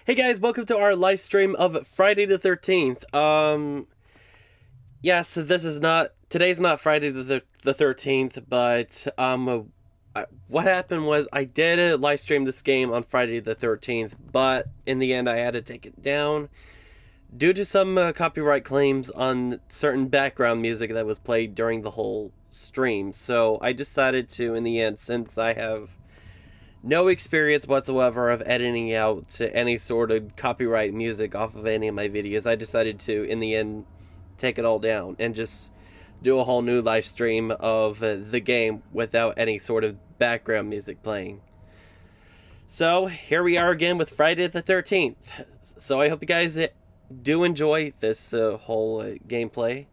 Hey guys, welcome to our live stream of Friday the 13th. Yes, this is not today's not Friday the 13th, but what happened was I did live stream this game on Friday the 13th, but in the end I had to take it down due to some copyright claims on certain background music that was played during the whole stream. So I decided to, in the end, since I have no experience whatsoever of editing out any sort of copyright music off of any of my videos, I decided to, in the end, take it all down and just do a whole new live stream of the game without any sort of background music playing. So here we are again with Friday the 13th. So I hope you guys do enjoy this whole gameplay.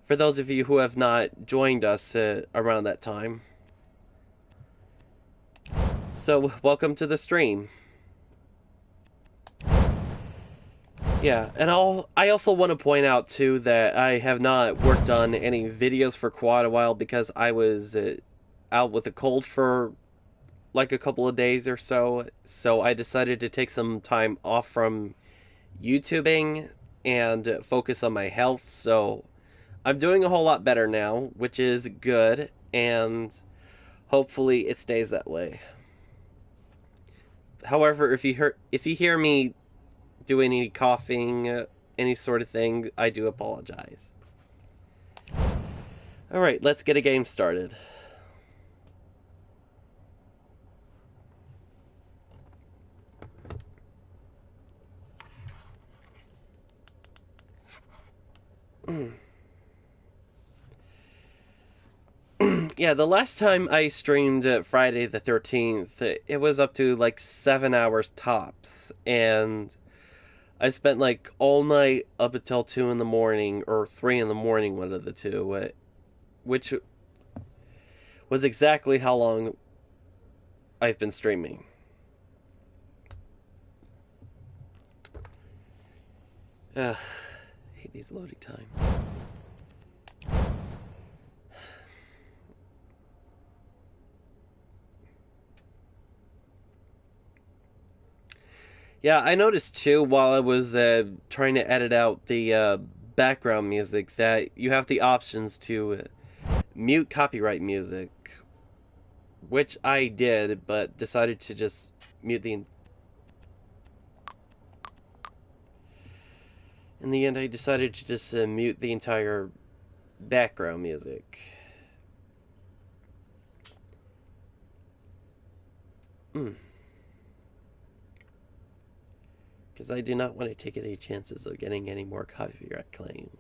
For those of you who have not joined us around that time, so welcome to the stream. Yeah, and I also want to point out too that I have not worked on any videos for quite a while because I was out with a cold for like a couple of days or so. So I decided to take some time off from YouTubing and focus on my health. So I'm doing a whole lot better now, which is good, and hopefully it stays that way. However, if you hear me do any coughing, any sort of thing, I do apologize. Alright, let's get a game started. Yeah, the last time I streamed Friday the 13th, it was up to like 7 hours tops, and I spent like all night up until 2 in the morning, or 3 in the morning, one of the two, which was exactly how long I've been streaming. Ugh, I hate these loading times. Yeah, I noticed too while I was trying to edit out the background music that you have the options to mute copyright music, which I did, but decided to just mute the. In the end, I decided to just mute the entire background music. Because I do not want to take any chances of getting any more copyright claims.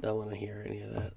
Don't want to hear any of that.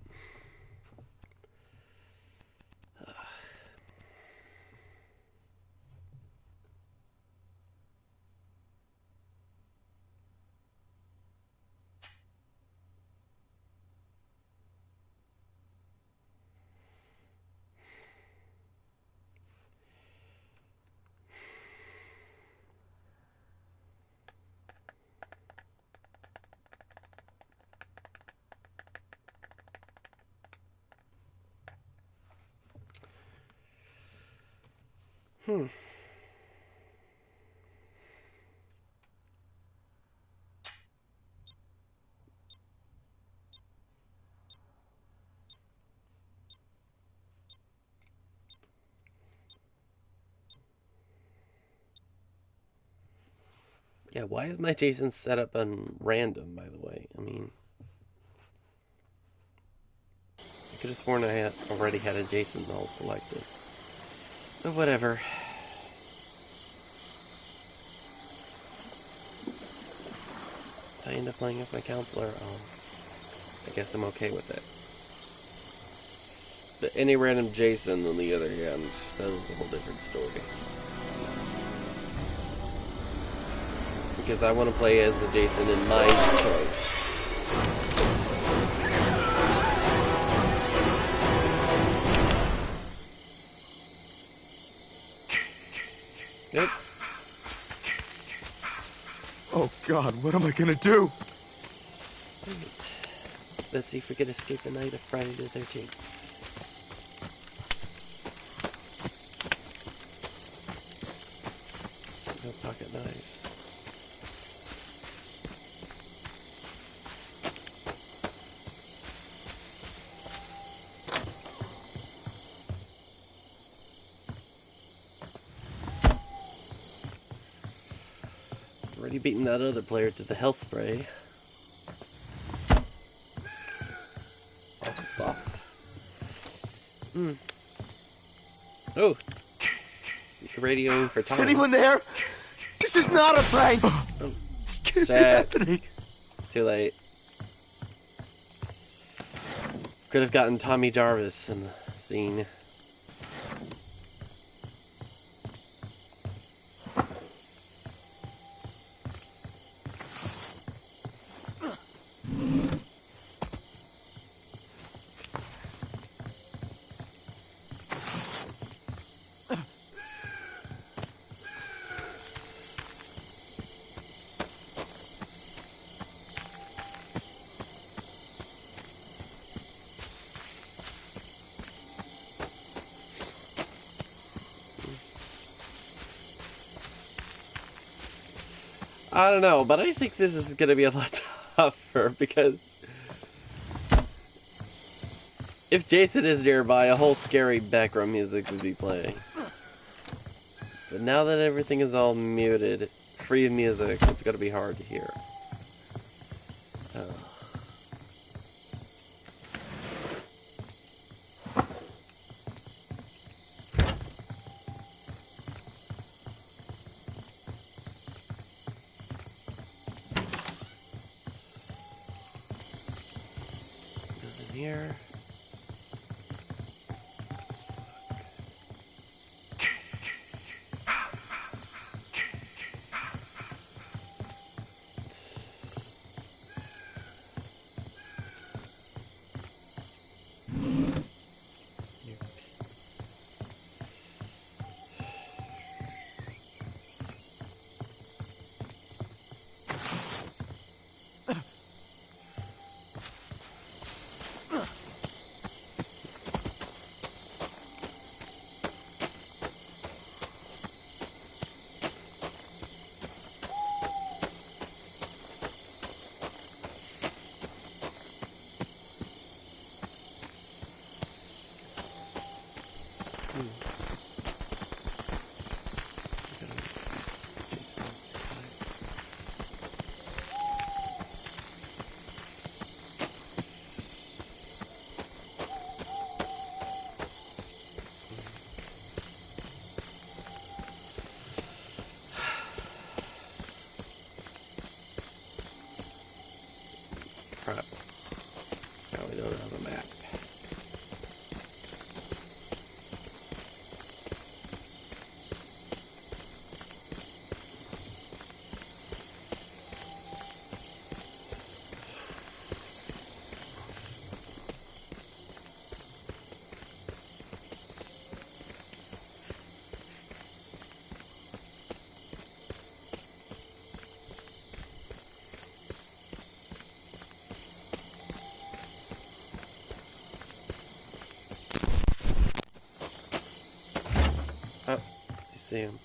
Yeah, why is my Jason set up on random, by the way? I mean, I could have sworn I had already had a Jason all selected. But whatever. If I end up playing as my counselor, I guess I'm okay with it. But any random Jason, on the other hand, that is a whole different story. Because I want to play as the Jason in my choice. Yep. Oh God, what am I gonna do? Let's see if we can escape the night of Friday the 13th. No pocket knives. Already beaten that other player to the health spray. Awesome sauce. Oh! You're radioing for Tom. Is anyone there? This is not a prank! Oh, This can't be shit. happening. Too late. Could have gotten Tommy Jarvis in the scene. I don't know, but I think this is going to be a lot tougher because if Jason is nearby, a whole scary background music would be playing. But now that everything is all muted, free of music, it's going to be hard to hear. Here. Crap. see him.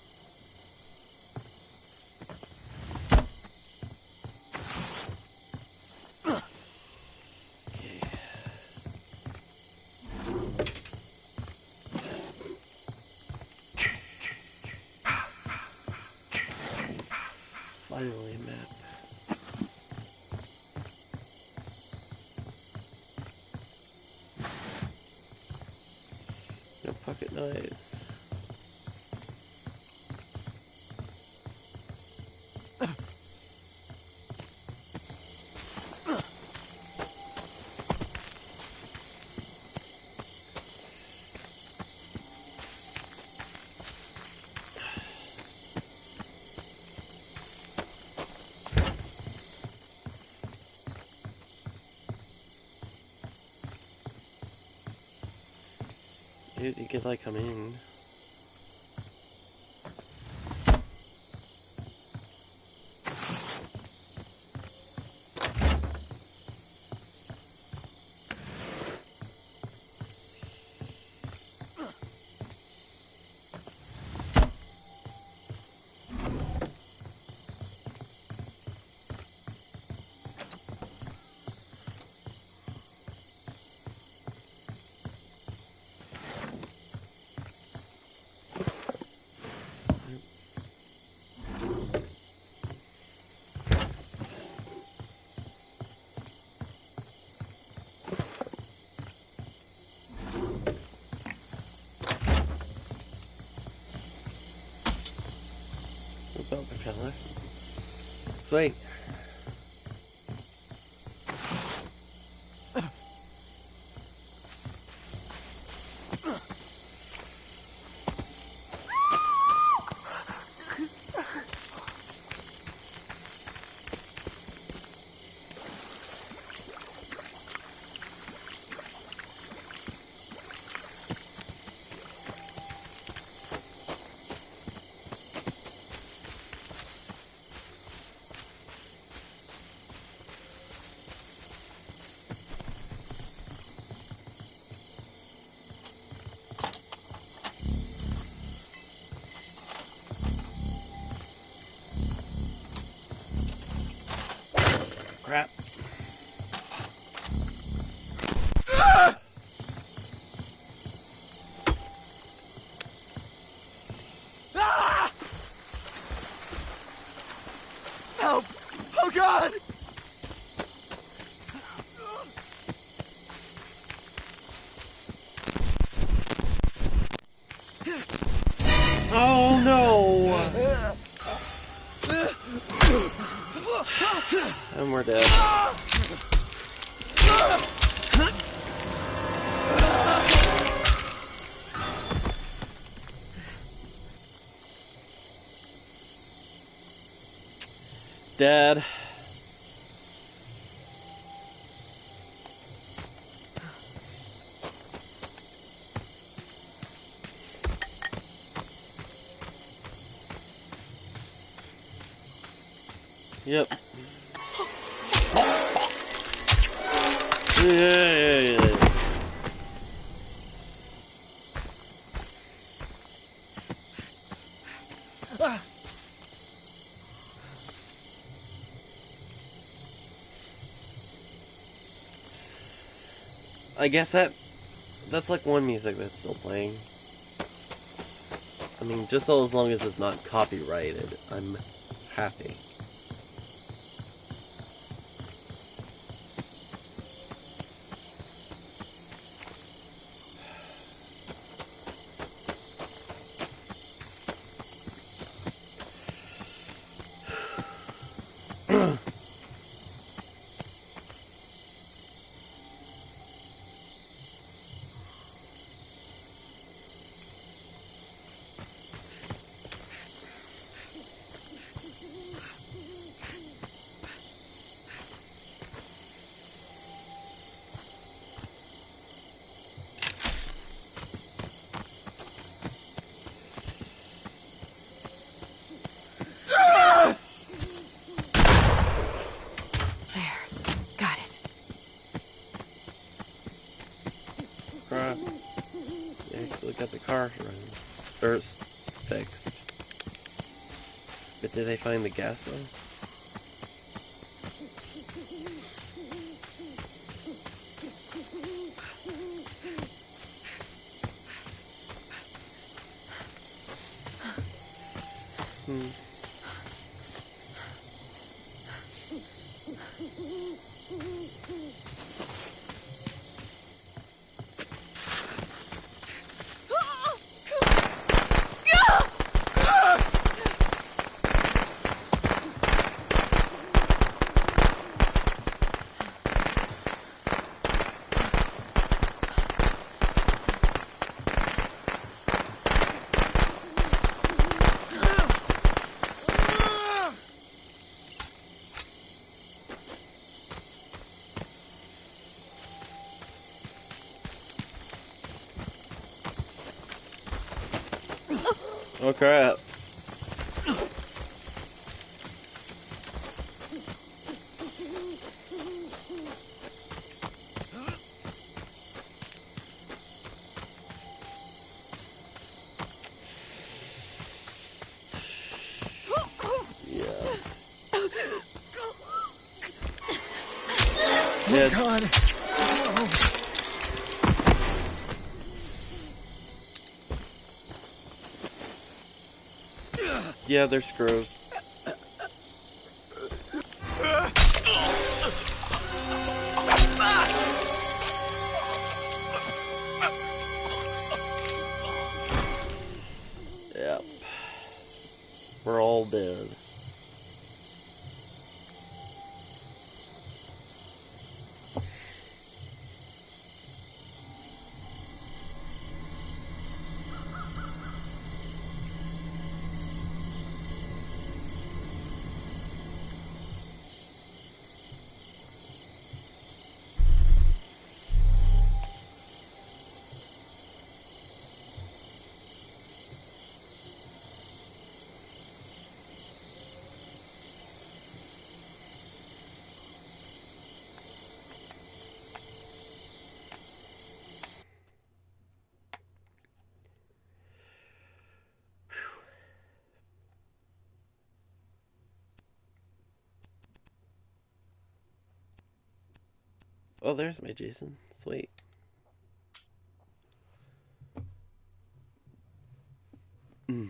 Finally, a map. No pocket knives. Dude, you could like come in. Belt propeller. Sweet. Crap. Help! Oh God! Oh no! And we're dead. Dead. Yep. Yeah. I guess that's like one music that's still playing. I mean, just so as long as it's not copyrighted, I'm happy. Crap. You actually got the car running. Or fixed. But did they find the gas though? Oh crap. Yeah. Oh God. Yeah, they're screwed. Yep. We're all dead. Oh, there's my Jason. Sweet. Mm.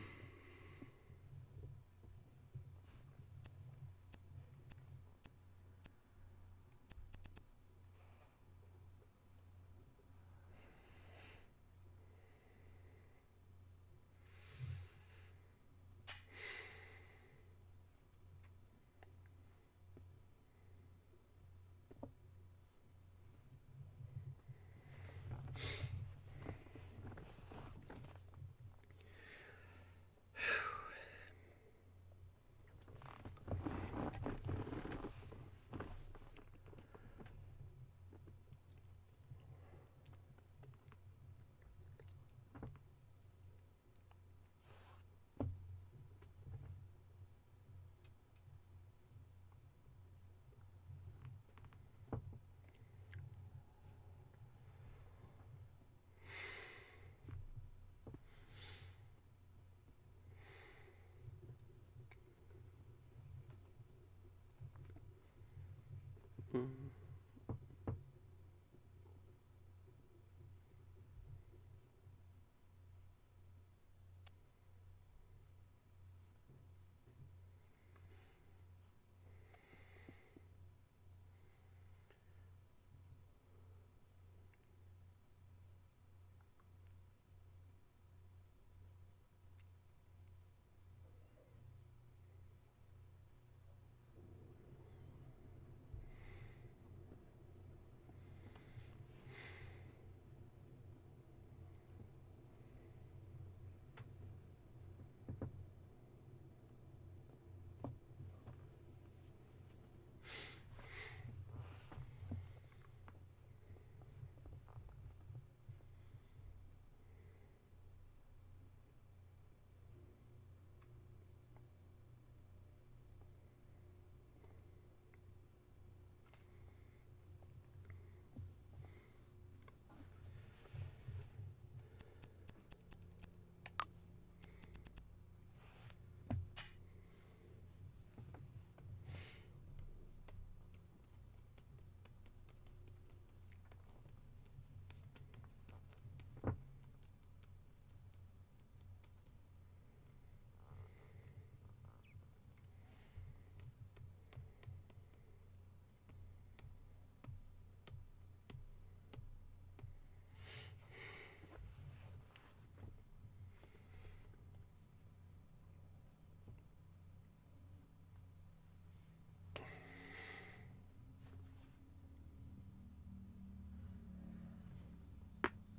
Mm.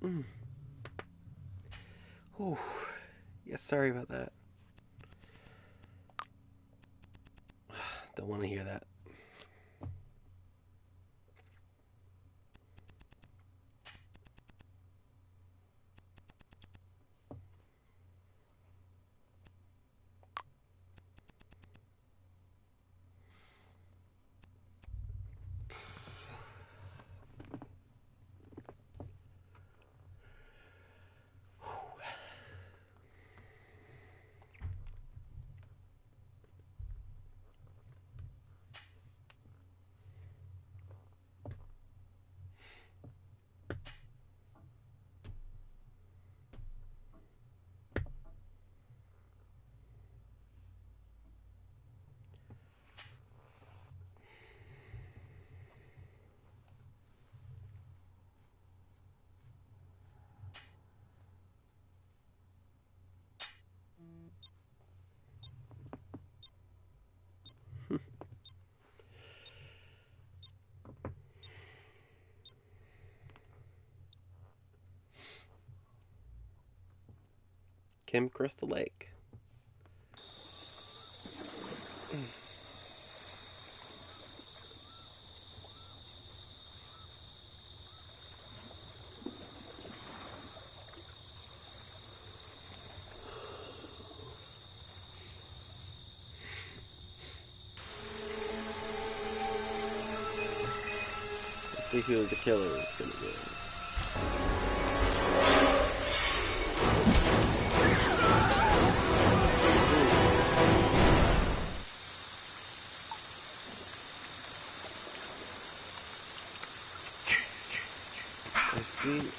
Mm. Whew. Yeah, sorry about that. Don't want to hear that. Kim Crystal Lake. Let's see who the killer is going to be.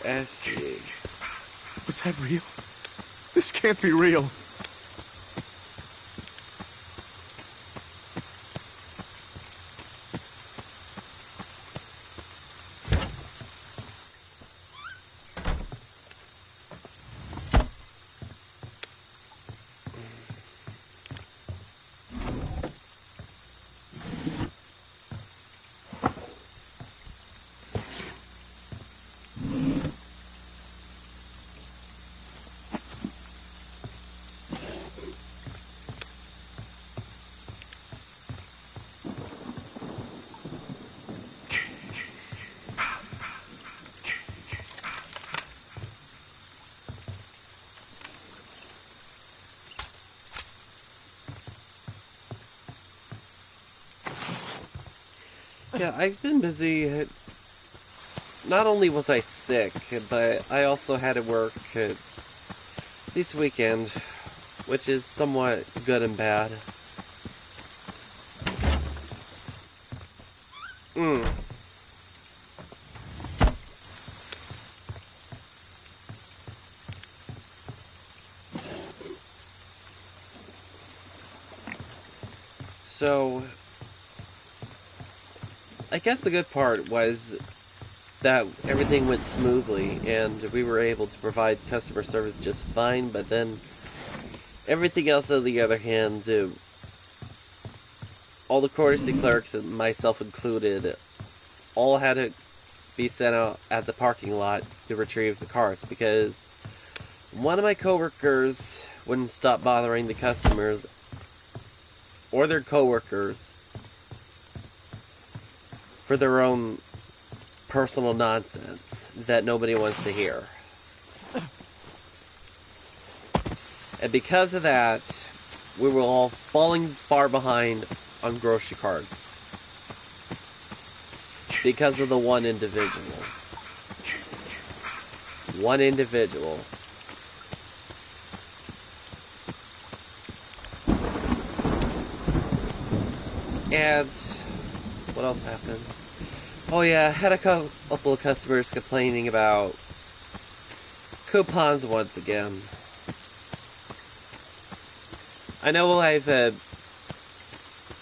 I see. Was that real? This can't be real. Yeah, I've been busy. Not only was I sick, but I also had to work this weekend, which is somewhat good and bad. So, I guess the good part was that everything went smoothly and we were able to provide customer service just fine, but then everything else, on the other hand, all the courtesy clerks, and myself included, all had to be sent out at the parking lot to retrieve the cars because one of my coworkers wouldn't stop bothering the customers or their coworkers for their own personal nonsense that nobody wants to hear. And because of that, we were all falling far behind on grocery carts. Because of the one individual. One individual. And what else happened? Oh yeah, I had a couple of customers complaining about coupons once again. I know I've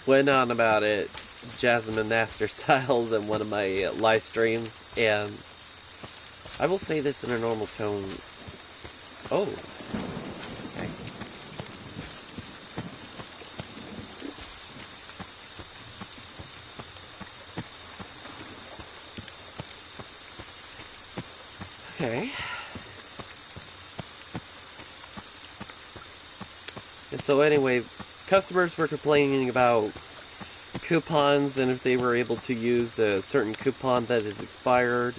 went on about it, Jasmine Master Styles, in one of my live streams, and I will say this in a normal tone. Oh. Okay. Okay. And so anyway, customers were complaining about coupons and if they were able to use a certain coupon that is expired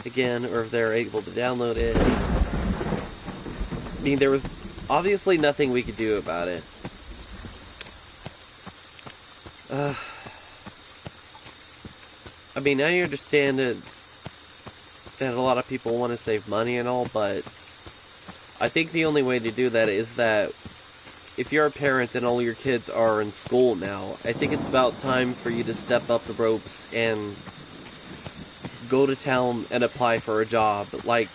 again, or if they're able to download it. I mean, there was obviously nothing we could do about it. I mean, I understand that a lot of people want to save money and all, but I think the only way to do that is that if you're a parent and all your kids are in school now, I think it's about time for you to step up the ropes and go to town and apply for a job. Like,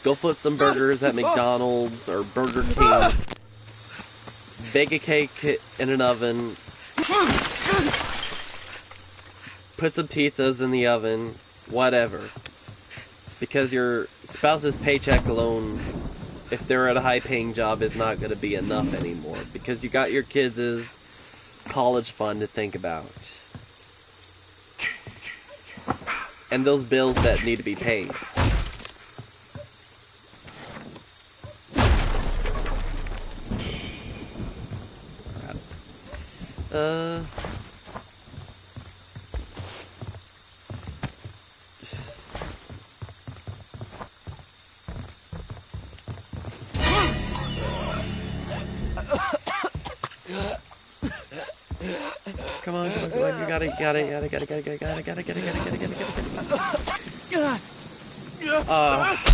go flip some burgers at McDonald's or Burger King, bake a cake in an oven, put some pizzas in the oven, whatever. Because your spouse's paycheck alone, if they're at a high-paying job, is not going to be enough anymore. Because you got your kids' college fund to think about. And those bills that need to be paid. Come on, you got it.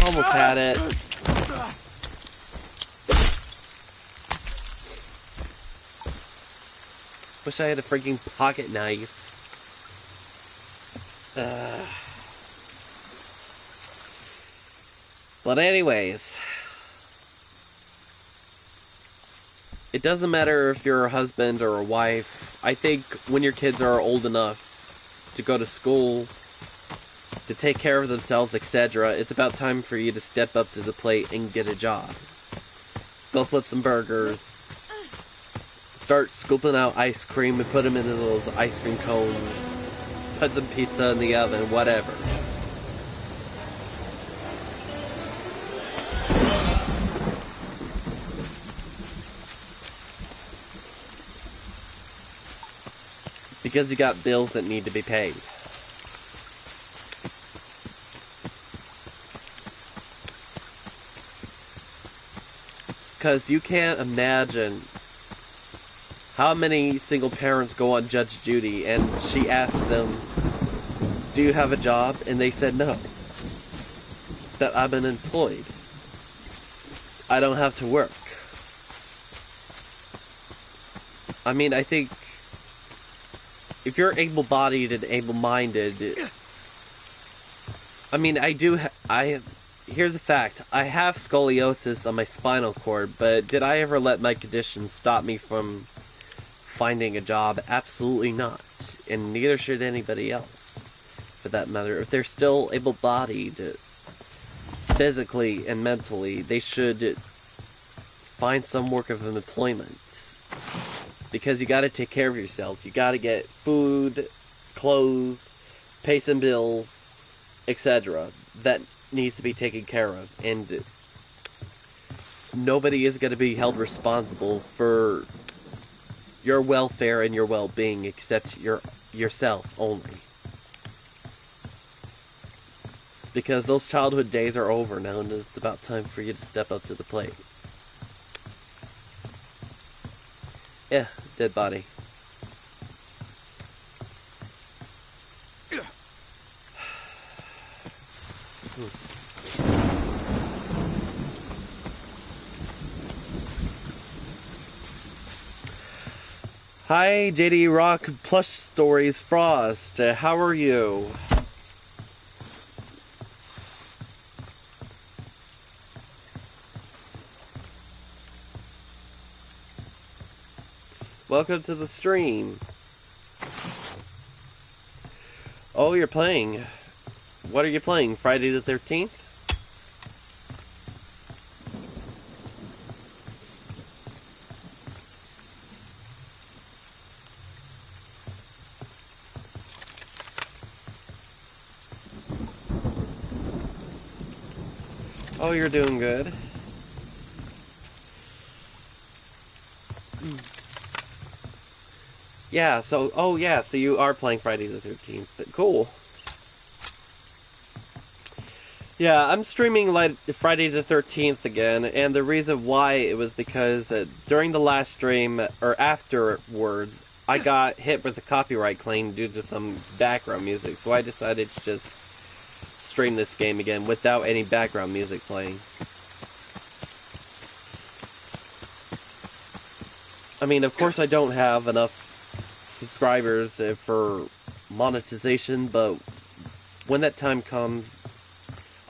Almost had it. Wish I had a freaking pocket knife. But anyways, it doesn't matter if you're a husband or a wife. I think when your kids are old enough to go to school, to take care of themselves, etc., it's about time for you to step up to the plate and get a job. Go flip some burgers. Start scooping out ice cream and put them into those ice cream cones. Put some pizza in the oven, whatever. Because you got bills that need to be paid. Because you can't imagine how many single parents go on Judge Judy and she asks them, do you have a job? And they said no. That I'm unemployed. I don't have to work. I mean, I think if you're able-bodied and able-minded, I mean, here's the fact. I have scoliosis on my spinal cord, but did I ever let my condition stop me from finding a job? Absolutely not. And neither should anybody else, for that matter. If they're still able-bodied, physically and mentally, they should find some work of employment. Because you gotta take care of yourselves. You gotta get food, clothes, pay some bills, etc. That needs to be taken care of. And nobody is gonna be held responsible for your welfare and your well-being except yourself only. Because those childhood days are over now, and it's about time for you to step up to the plate. Yeah, dead body. Hi, JD Rock Plush Stories Frost. How are you? Welcome to the stream. Oh, you're playing. What are you playing? Friday the 13th? Oh, you're doing good. Yeah, so, oh yeah, so you are playing Friday the 13th. Cool. Yeah, I'm streaming like Friday the 13th again, and the reason why it was because during the last stream, or afterwards, I got hit with a copyright claim due to some background music, so I decided to just stream this game again without any background music playing. I mean, of course I don't have enough subscribers for monetization, but when that time comes,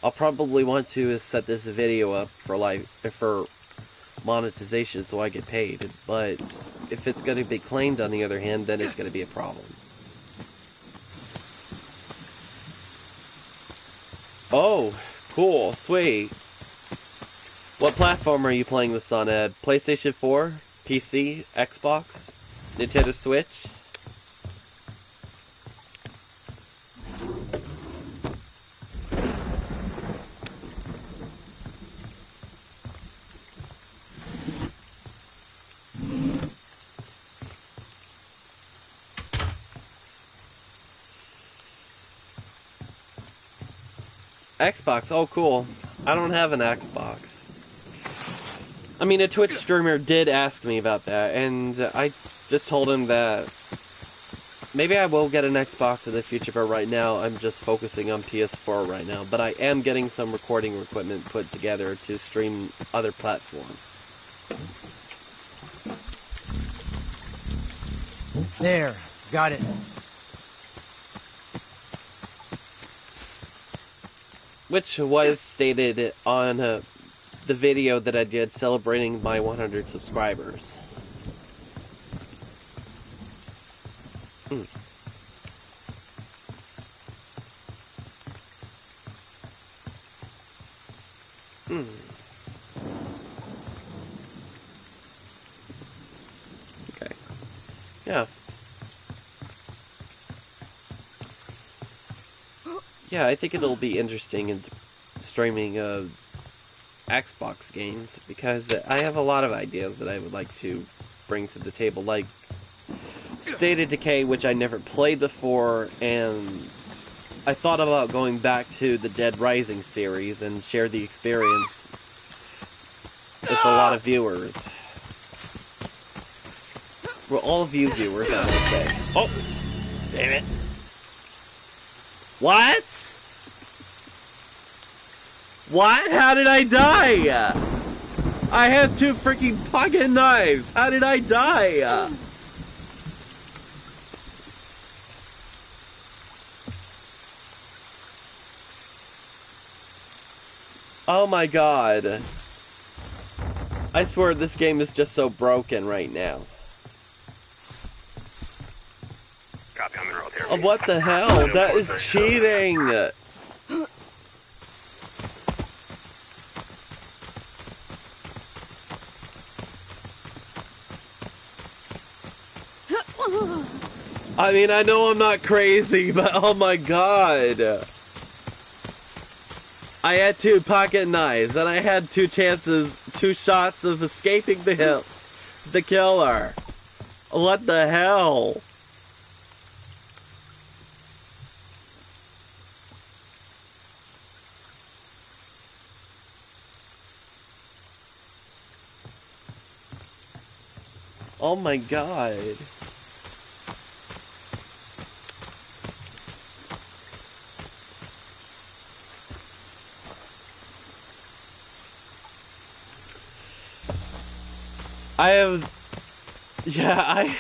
I'll probably want to set this video up for monetization so I get paid. But if it's going to be claimed on the other hand, then it's going to be a problem. Oh, cool, sweet. What platform are you playing this on, Ed? PlayStation 4? PC? Xbox? Nintendo Switch? Xbox, oh cool. I don't have an Xbox. I mean, a Twitch streamer did ask me about that, and I just told him that maybe I will get an Xbox in the future, but right now I'm just focusing on PS4 right now. But I am getting some recording equipment put together to stream other platforms. There, got it. Which was stated on the video that I did celebrating my 100 subscribers. Hmm. Okay. Yeah. Yeah, I think it'll be interesting in streaming Xbox games because I have a lot of ideas that I would like to bring to the table, like State of Decay, which I never played before, and I thought about going back to the Dead Rising series and share the experience with a lot of viewers. Well, all of you viewers, I would say. Oh! Damn it. What? What? How did I die? I had 2 freaking pocket knives. How did I die? Oh my god. I swear this game is just so broken right now. Copy on the road here. Oh, what the hell? That is cheating! I mean, I know I'm not crazy, but oh my god. I had 2 pocket knives, and I had 2 shots of escaping the killer. What the hell? Oh my god. I have... Yeah,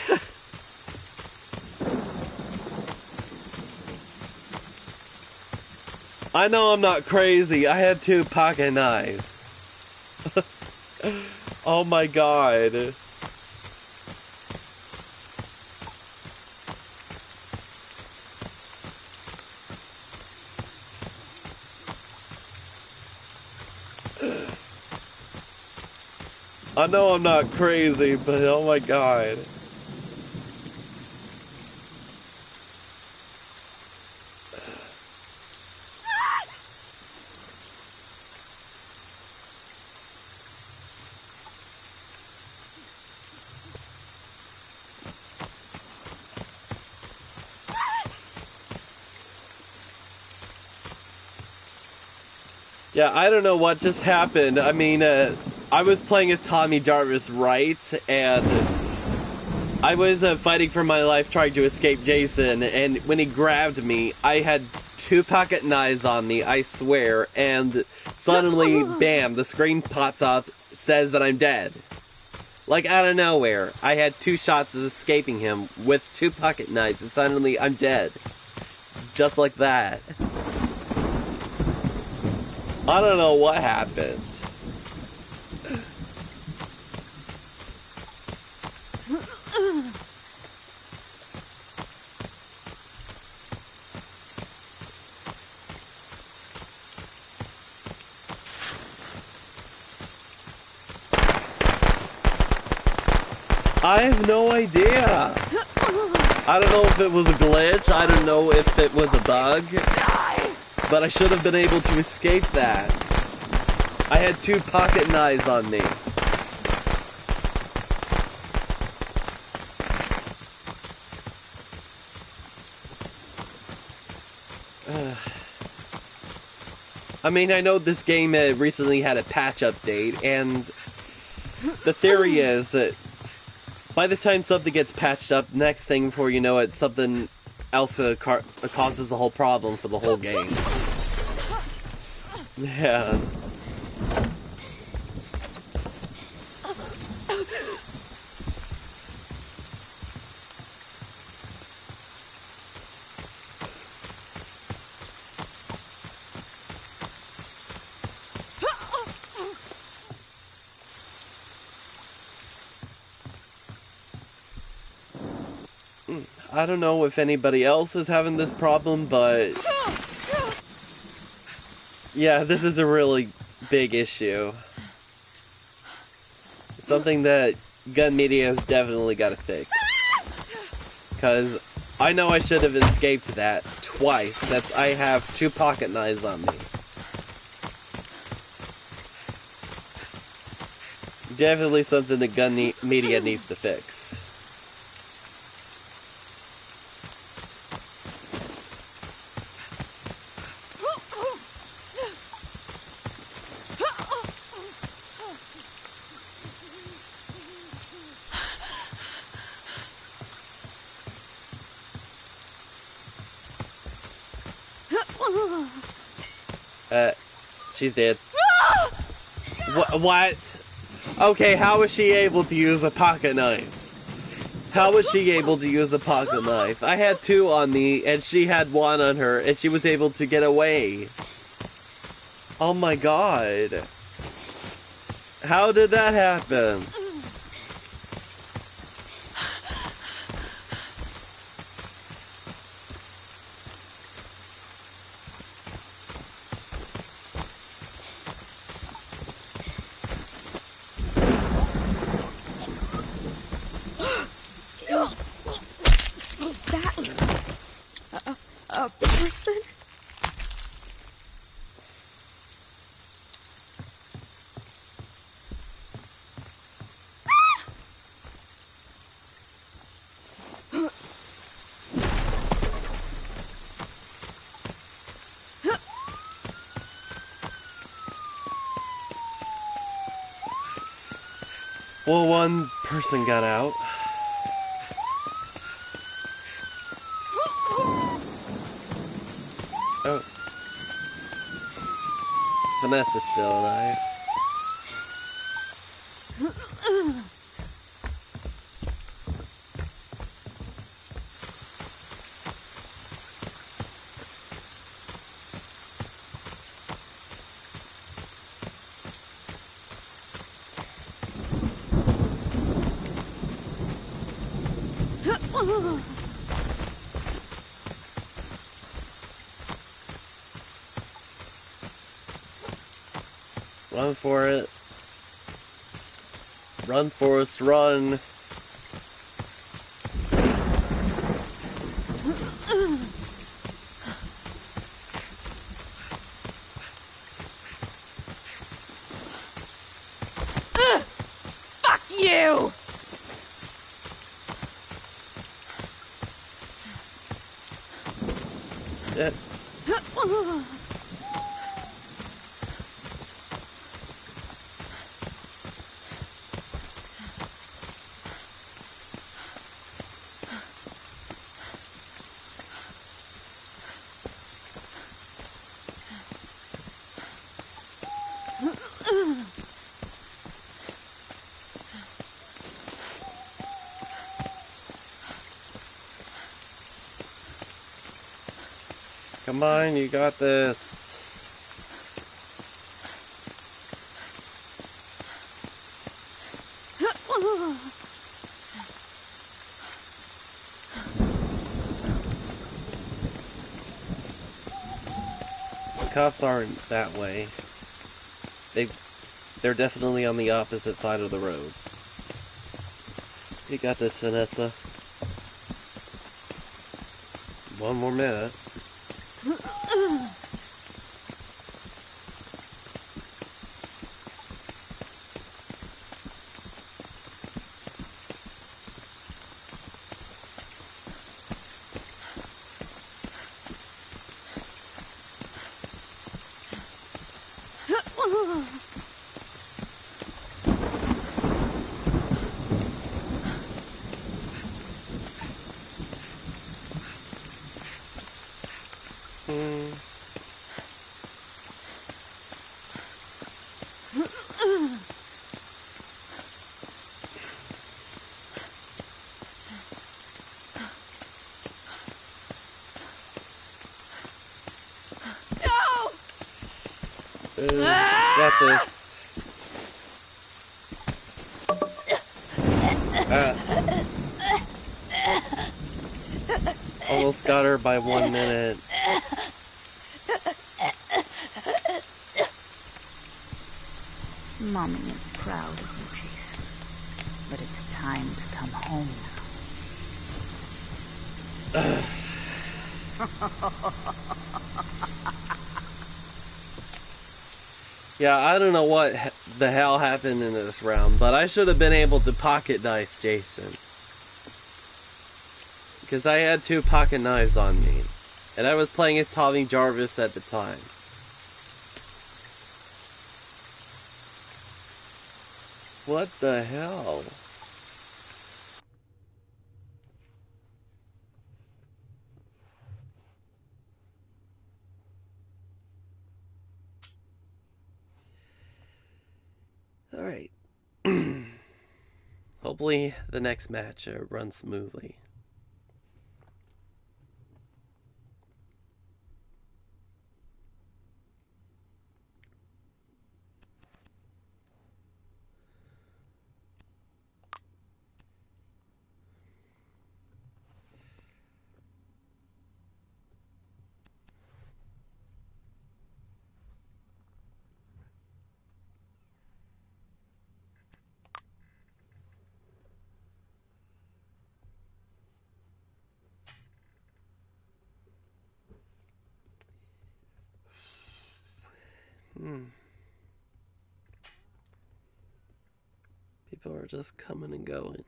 I know I'm not crazy. I had 2 pocket knives. Oh my god. I know I'm not crazy, but oh my god. Yeah, I don't know what just happened. I mean, I was playing as Tommy Jarvis, right? And I was fighting for my life trying to escape Jason, and when he grabbed me, I had 2 pocket knives on me, I swear, and suddenly, bam, the screen pops up, says that I'm dead. Like, out of nowhere, I had 2 shots of escaping him with 2 pocket knives, and suddenly I'm dead. Just like that. I don't know what happened. I have no idea. I don't know if it was a glitch. I don't know if it was a bug. But I should have been able to escape that. I had 2 pocket knives on me. I mean, I know this game recently had a patch update, and the theory is that by the time something gets patched up, next thing before you know it, something else causes the whole problem for the whole game. Yeah. I don't know if anybody else is having this problem, but yeah, this is a really big issue. Something that Gun Media has definitely got to fix. Because I know I should have escaped that twice. I have 2 pocket knives on me. Definitely something that Gun Media needs to fix. She's dead. What? Okay, how was she able to use a pocket knife? How was she able to use a pocket knife? I had 2 on me, and she had 1 on her, and she was able to get away. Oh my god. How did that happen? Is that a person? Well, 1 person got out. Oh. Vanessa's still alive. Run for it. Run, Forrest, run. Fuck you! Come on, you got this. The cops aren't that way. They're definitely on the opposite side of the road. You got this, Vanessa. One more minute. Got this. Almost got her by 1 minute. Mommy is proud of you, Jason. But it's time to come home Yeah, I don't know what the hell happened in this round, but I should have been able to pocket knife Jason. Because I had 2 pocket knives on me. And I was playing as Tommy Jarvis at the time. What the hell? Alright. Hopefully the next match runs smoothly. People are just coming and going.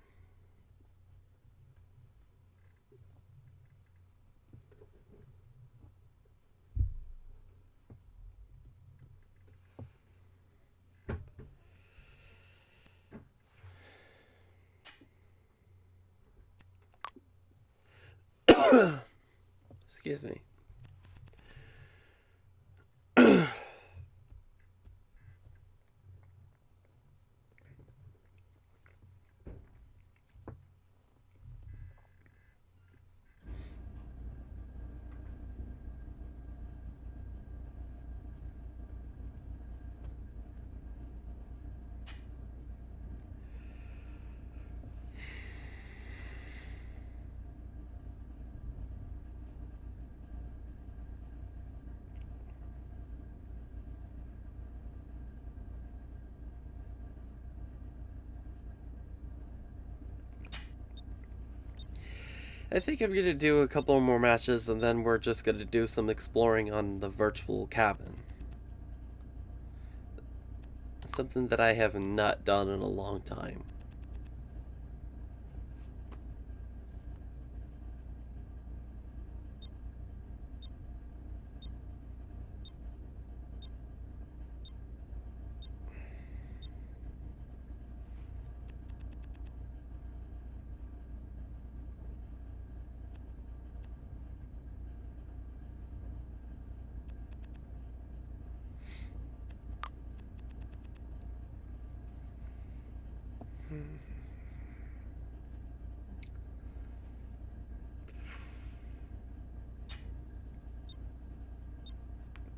Excuse me. I think I'm going to do a couple more matches and then we're just going to do some exploring on the virtual cabin. Something that I have not done in a long time.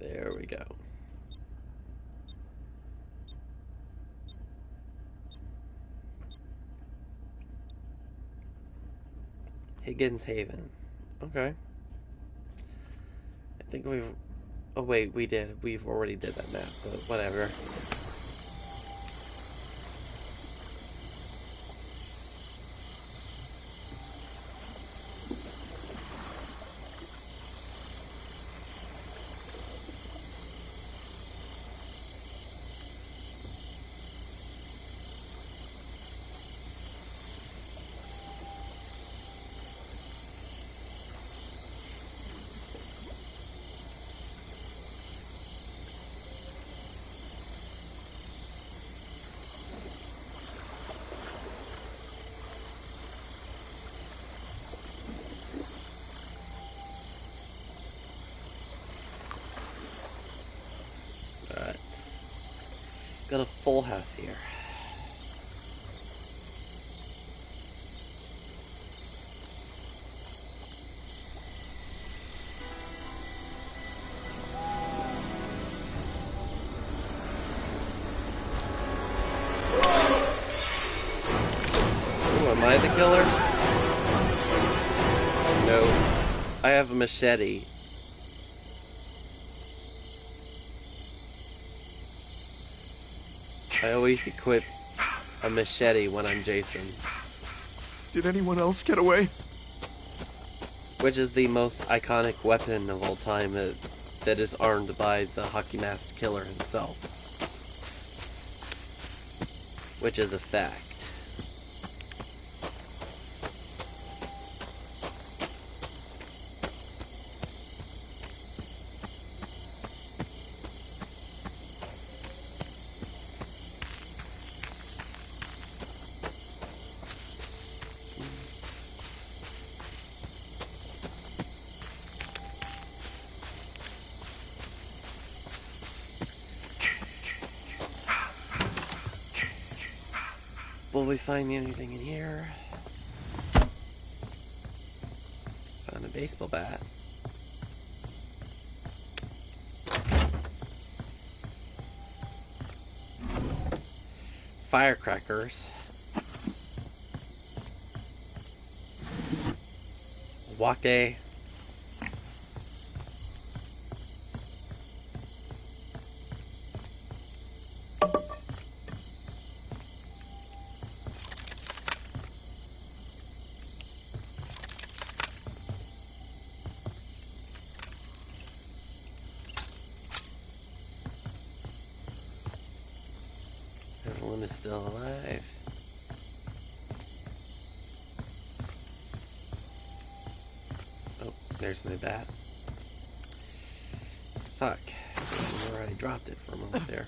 There we go. Higgins Haven. Okay. I think we've... Oh wait, we did. We've already did that map, but whatever. Alright. Got a full house here. Ooh, am I the killer? No. I have a machete. I always equip a machete when I'm Jason. Did anyone else get away? Which is the most iconic weapon of all time that is armed by the hockey masked killer himself. Which is a fact. Will we find anything in here? Found a baseball bat. Firecrackers. Wake. Everyone is still alive. Oh, there's my bat. Fuck. I already dropped it for a moment there.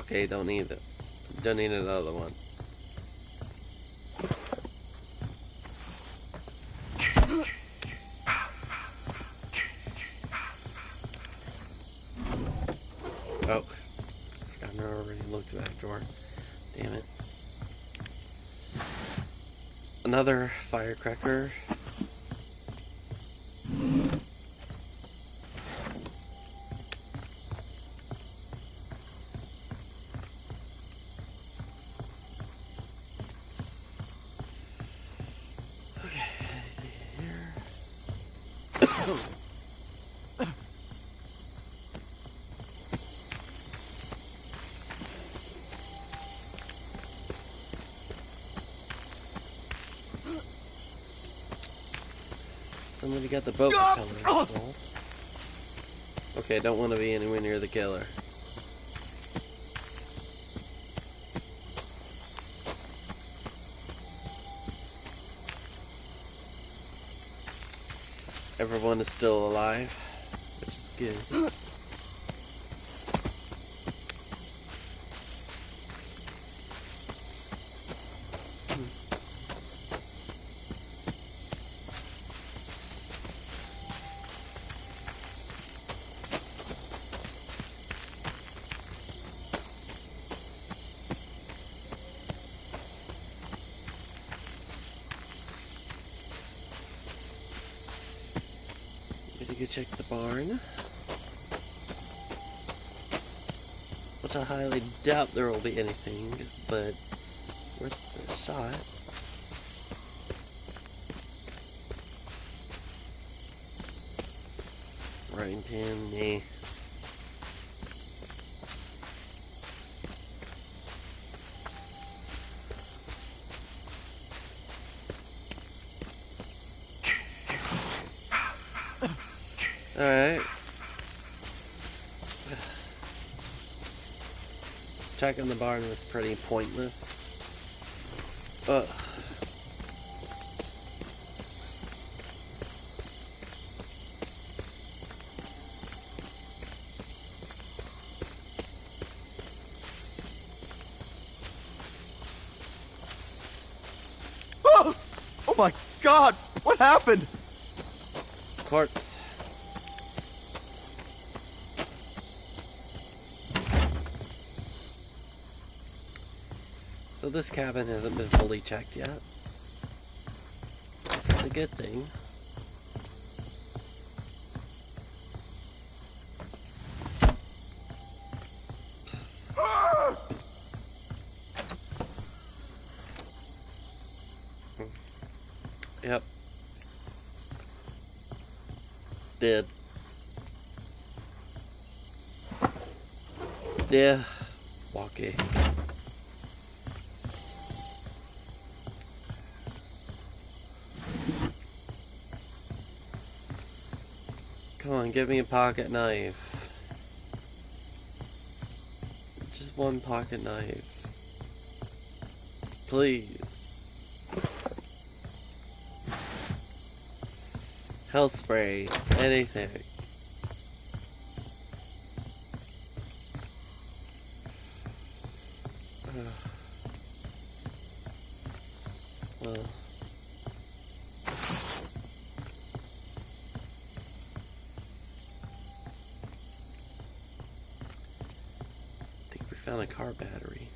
Okay, don't need it. Don't need another one. Oh, I already looked at that drawer. Damn it. Another firecracker. Somebody got the boat propeller installed. Okay, don't want to be anywhere near the killer. Everyone is still alive, which is good. to go check the barn. Which I highly doubt there will be anything, but it's worth a shot. Right in me. Alright. Checking the barn was pretty pointless. Ugh. Oh! Oh my God! What happened? Corpse. So this cabin hasn't been fully checked yet. That's a good thing. Yep. Dead. Yeah. Walkie. Come on, give me a pocket knife. Just one pocket knife. Please. Health spray. Anything. Well. Found a car battery.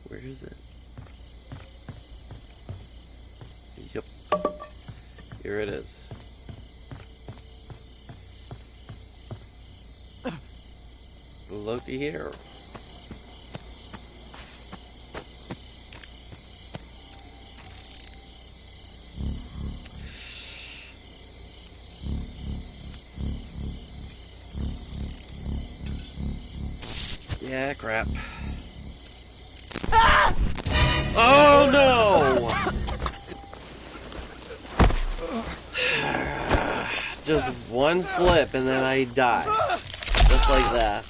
Where is it? Yep. Here it is. Looky here. Yeah, crap. Ah! Oh no! Just one slip and then I die. Just like that.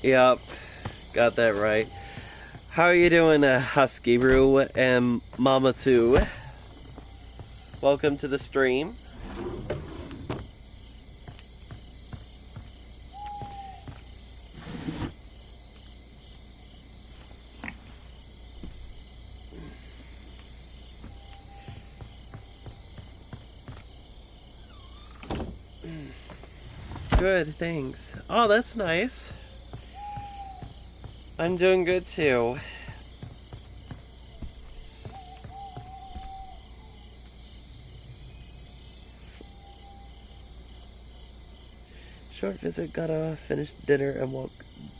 Yep, got that right. How are you doing, Husky Brew and Mama 2? Welcome to the stream. Good, thanks. Oh, that's nice. I'm doing good too. Short visit, gotta finish dinner and walk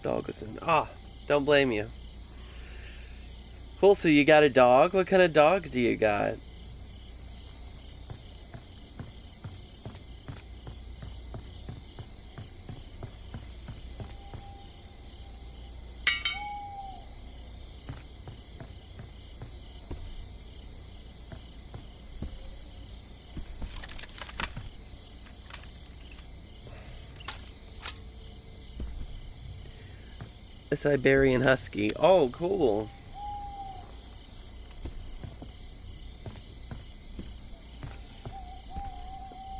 dog soon. Ah, don't blame you. Cool, so you got a dog? What kind of dog do you got? A Siberian Husky. Oh, cool.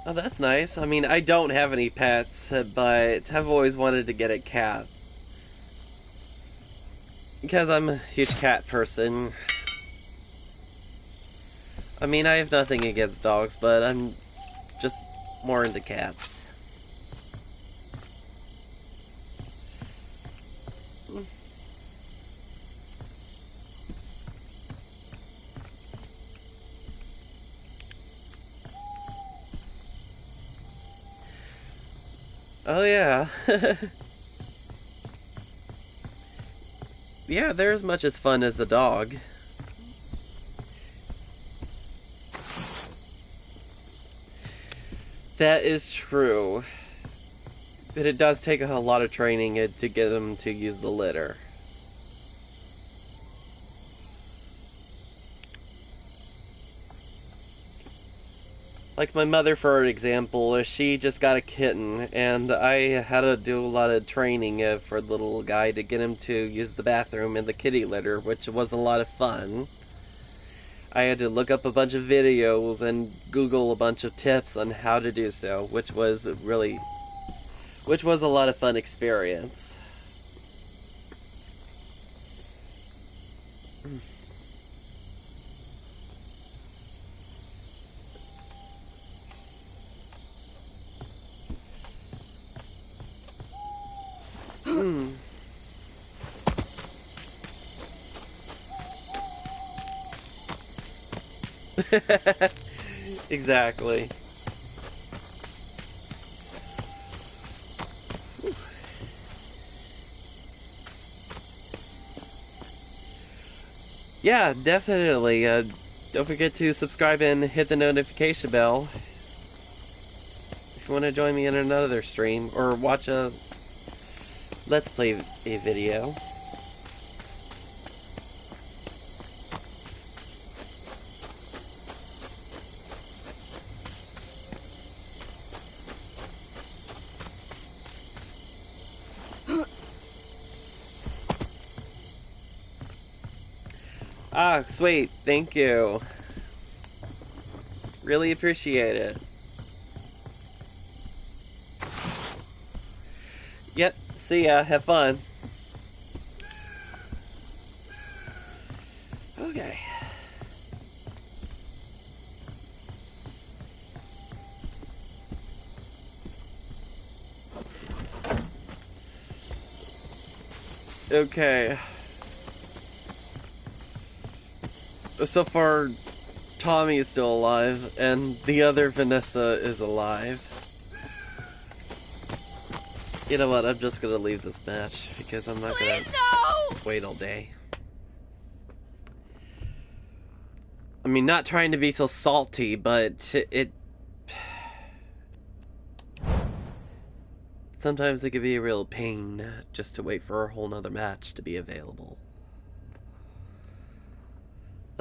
Oh, that's nice. I mean, I don't have any pets, but I've always wanted to get a cat. Because I'm a huge cat person. I mean, I have nothing against dogs, but I'm just more into cats. Oh yeah. Yeah, they're as much as fun as a dog. That is true. But it does take a lot of training to get them to use the litter. Like my mother, for example, she just got a kitten, and I had to do a lot of training for the little guy to get him to use the bathroom in the kitty litter, which was a lot of fun. I had to look up a bunch of videos and Google a bunch of tips on how to do so, which was a lot of fun experience. Exactly. Yeah, definitely. Don't forget to subscribe and hit the notification bell if you want to join me in another stream or watch a Let's Play a video. Ah, sweet. Thank you. Really appreciate it. Yep. See ya. Have fun. Okay. Okay. So far, Tommy is still alive, and the other Vanessa is alive. You know what? I'm just gonna leave this match because I'm not gonna wait all day. I mean, not trying to be so salty, but it sometimes it can be a real pain just to wait for a whole nother match to be available.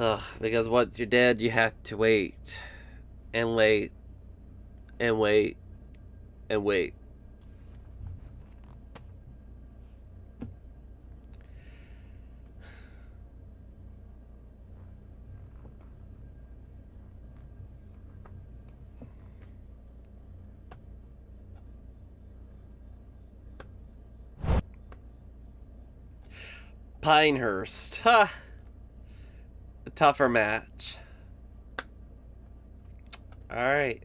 Ugh, because once you're dead, you have to wait. And wait. And wait. And wait. Pinehurst. Ha! A tougher match. Alright.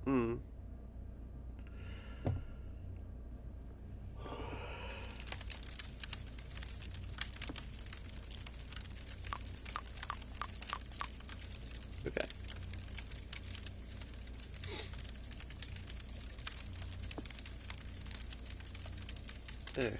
Hmm. Okay. There.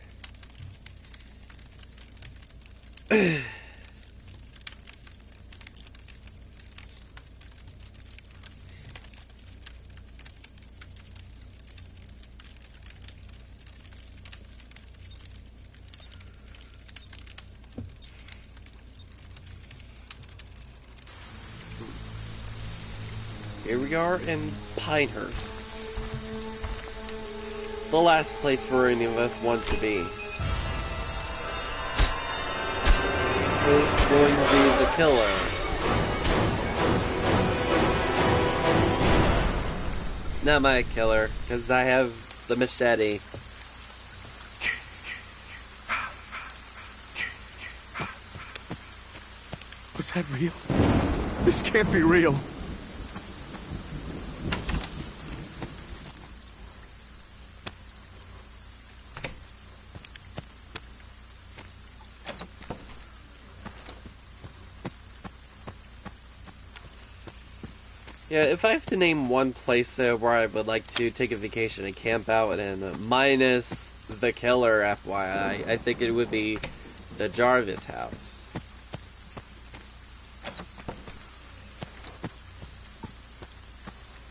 Here we are in Pinehurst. the last place where any of us want to be. Who's going to be the killer? Not my killer, because I have the machete. Was that real? This can't be real. Yeah, if I have to name one place where I would like to take a vacation and camp out in, minus the killer, FYI, I think it would be the Jarvis house.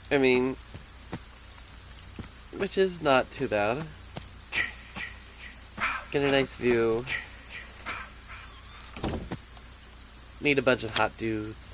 I mean, which is not too bad. Get a nice view. Meet a bunch of hot dudes.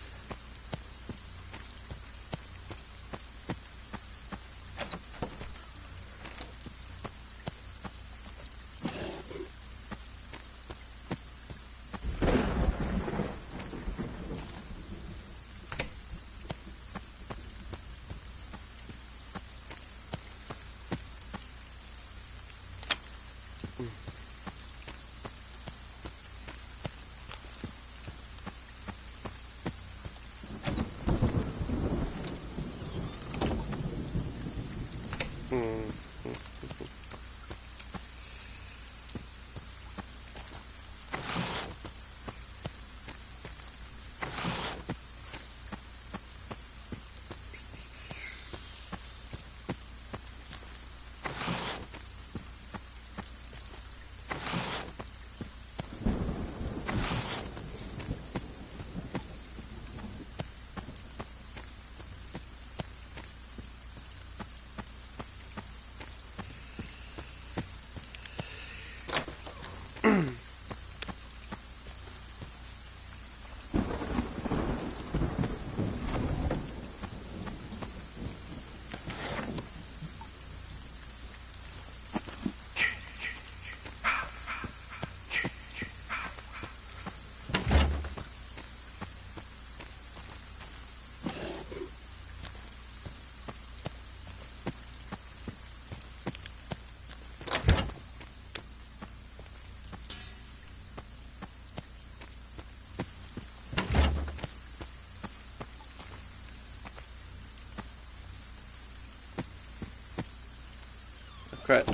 Crap.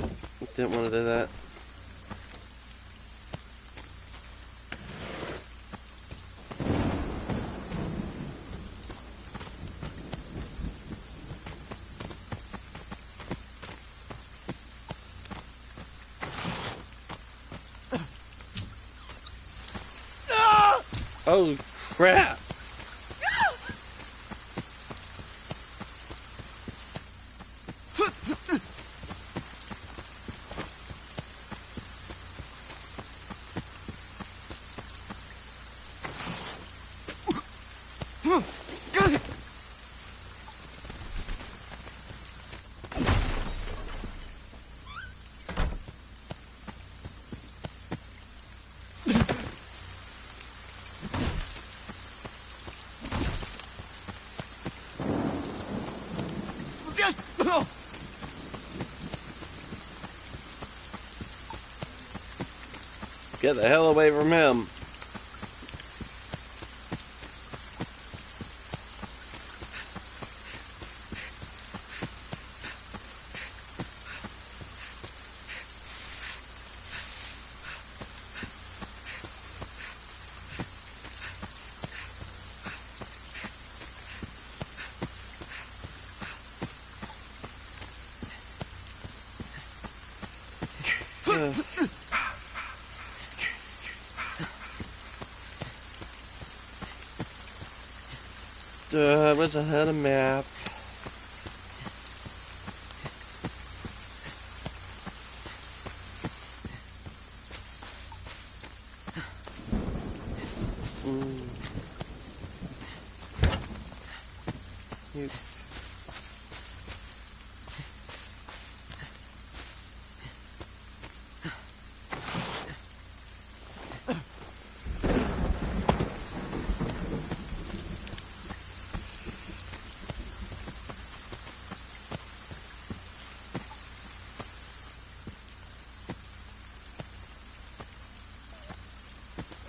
Didn't want to do that. Oh, crap. Get the hell away from him. I wish I had a map.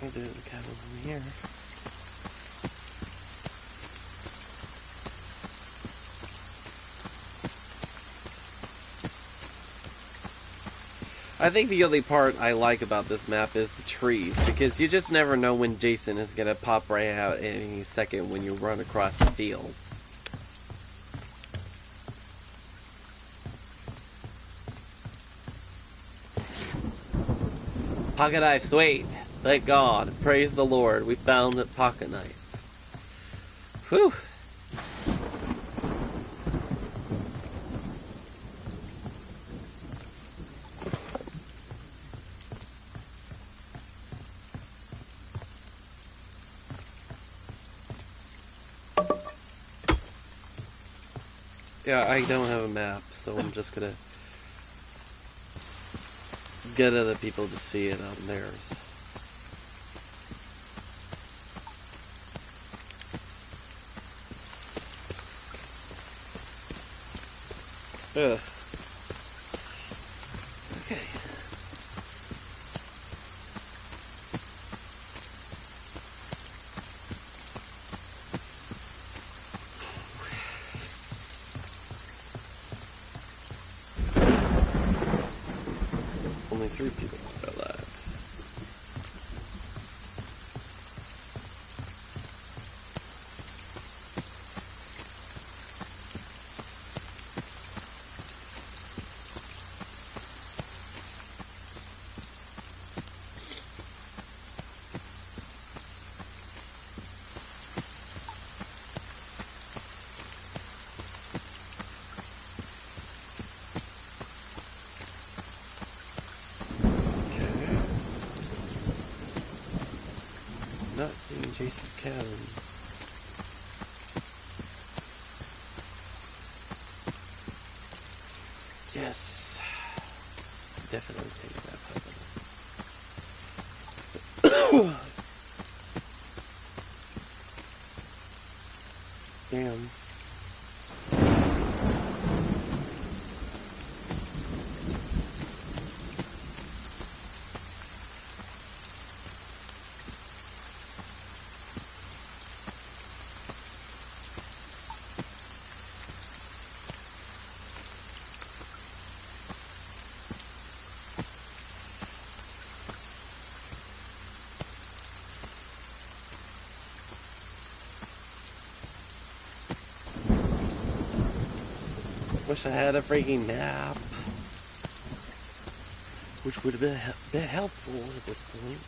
I'll do the cabin from here. I think the only part I like about this map is the trees, because you just never know when Jason is going to pop right out any second when you run across the fields. Pocket knife, sweet. Thank God. Praise the Lord. We found the pocket knife. Whew. Yeah, I don't have a map, so I'm just gonna get other people to see it on theirs. Ugh. Okay. Only 3 people know that. Not seeing Jason's cabin. Yes. Definitely take that puzzle. Damn. Wish I had a freaking nap. Which would have been a bit helpful at this point.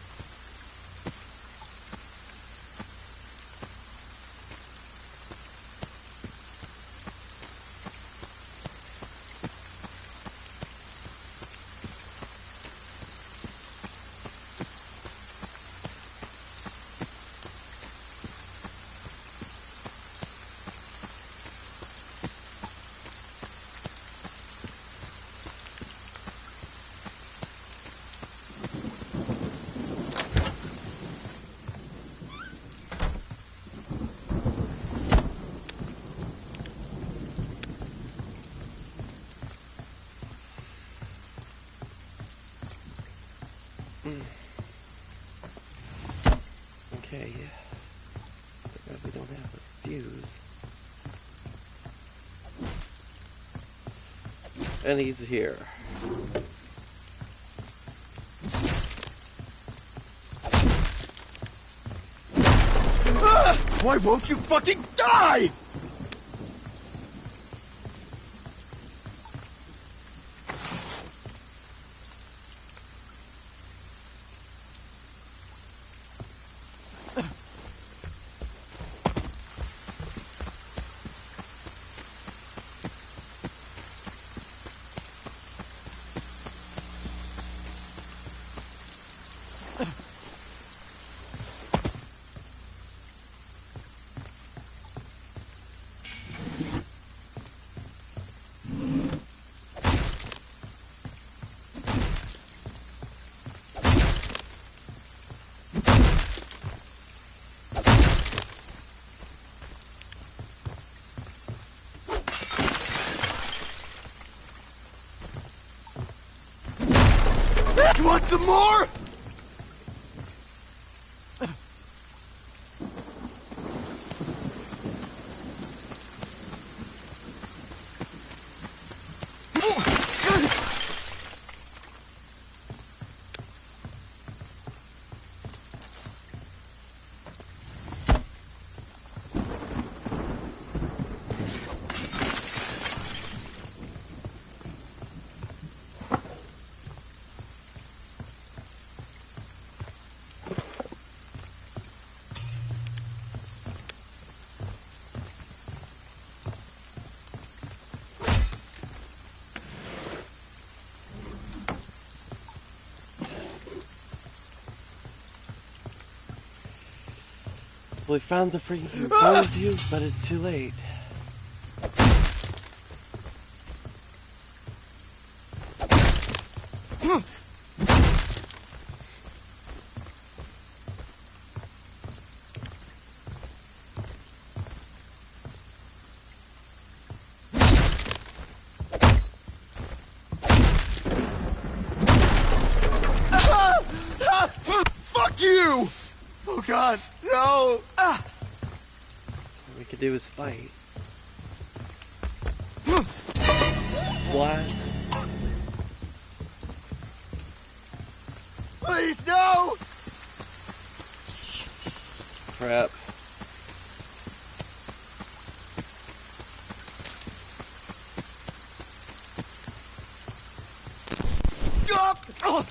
Okay, we don't have a fuse. And he's here. Why won't you fucking die? You want some more? We found the free gold fuse, but it's too late. Fuck you! Oh God, no! All we could do is fight. What? Please, no! Crap. Oh.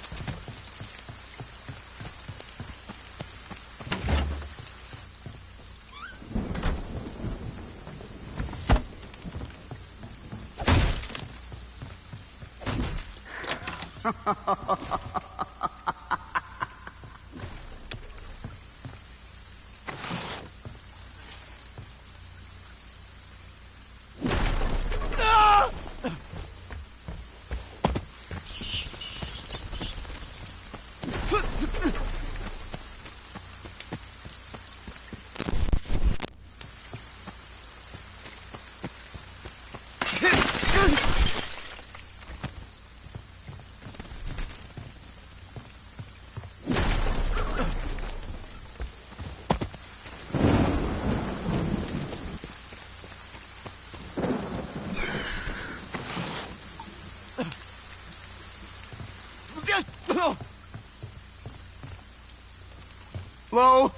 Hello?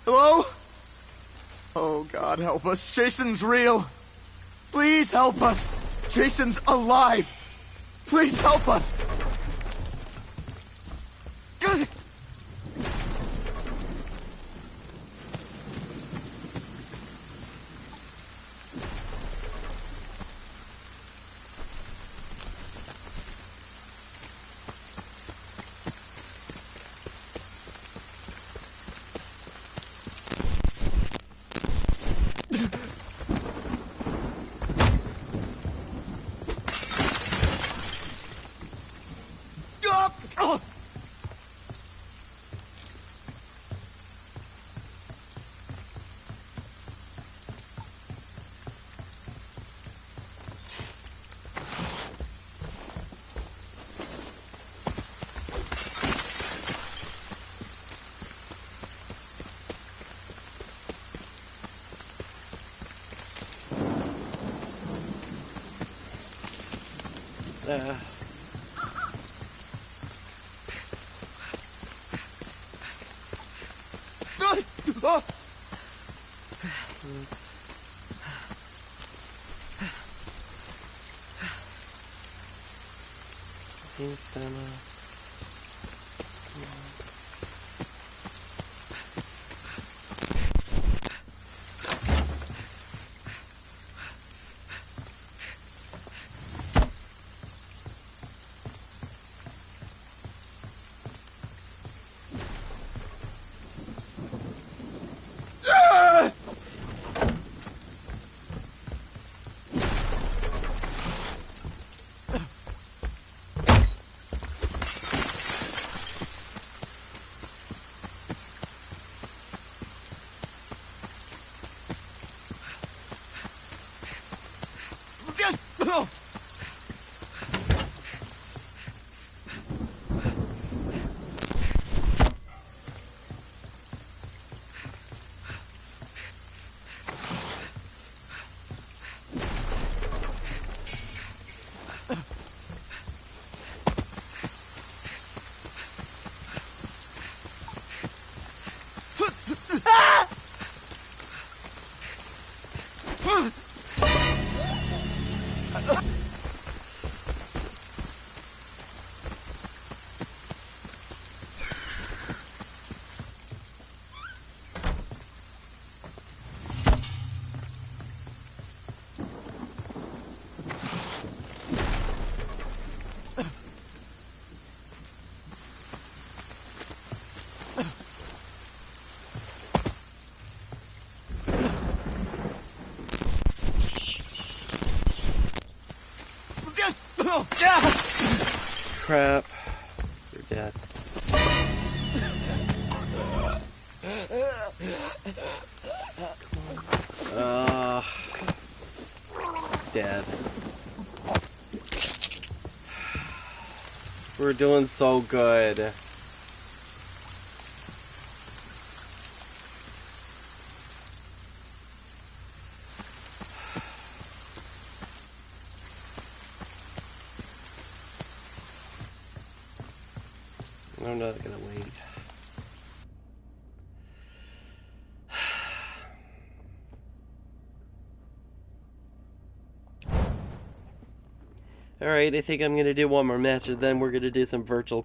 Hello? Oh God, help us. Jason's real. Please help us. Jason's alive. Please help us. crap. You're dead. Dead. We're doing so good. I'm not gonna wait. Alright, I think I'm gonna do one more match and then we're gonna do some virtual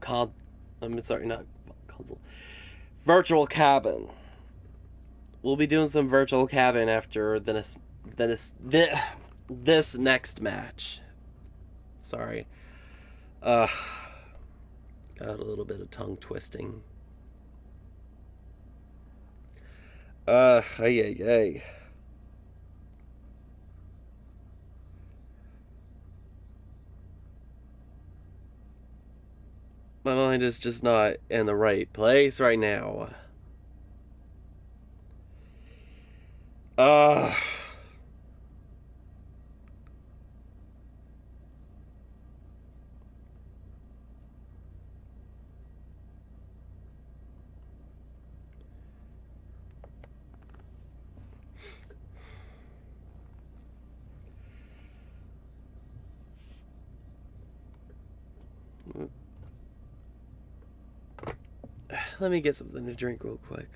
virtual cabin. We'll be doing some virtual cabin after this next match. Sorry. Got a little bit of tongue twisting. Ay. My mind is just not in the right place right now. Let me get something to drink real quick.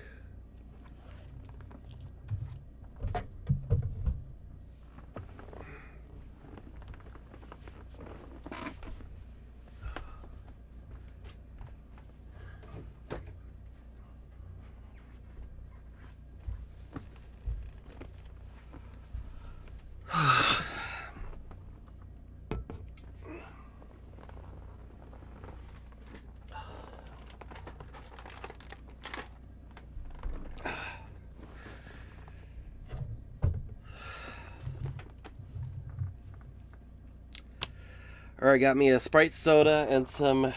Alright, got me a Sprite soda and some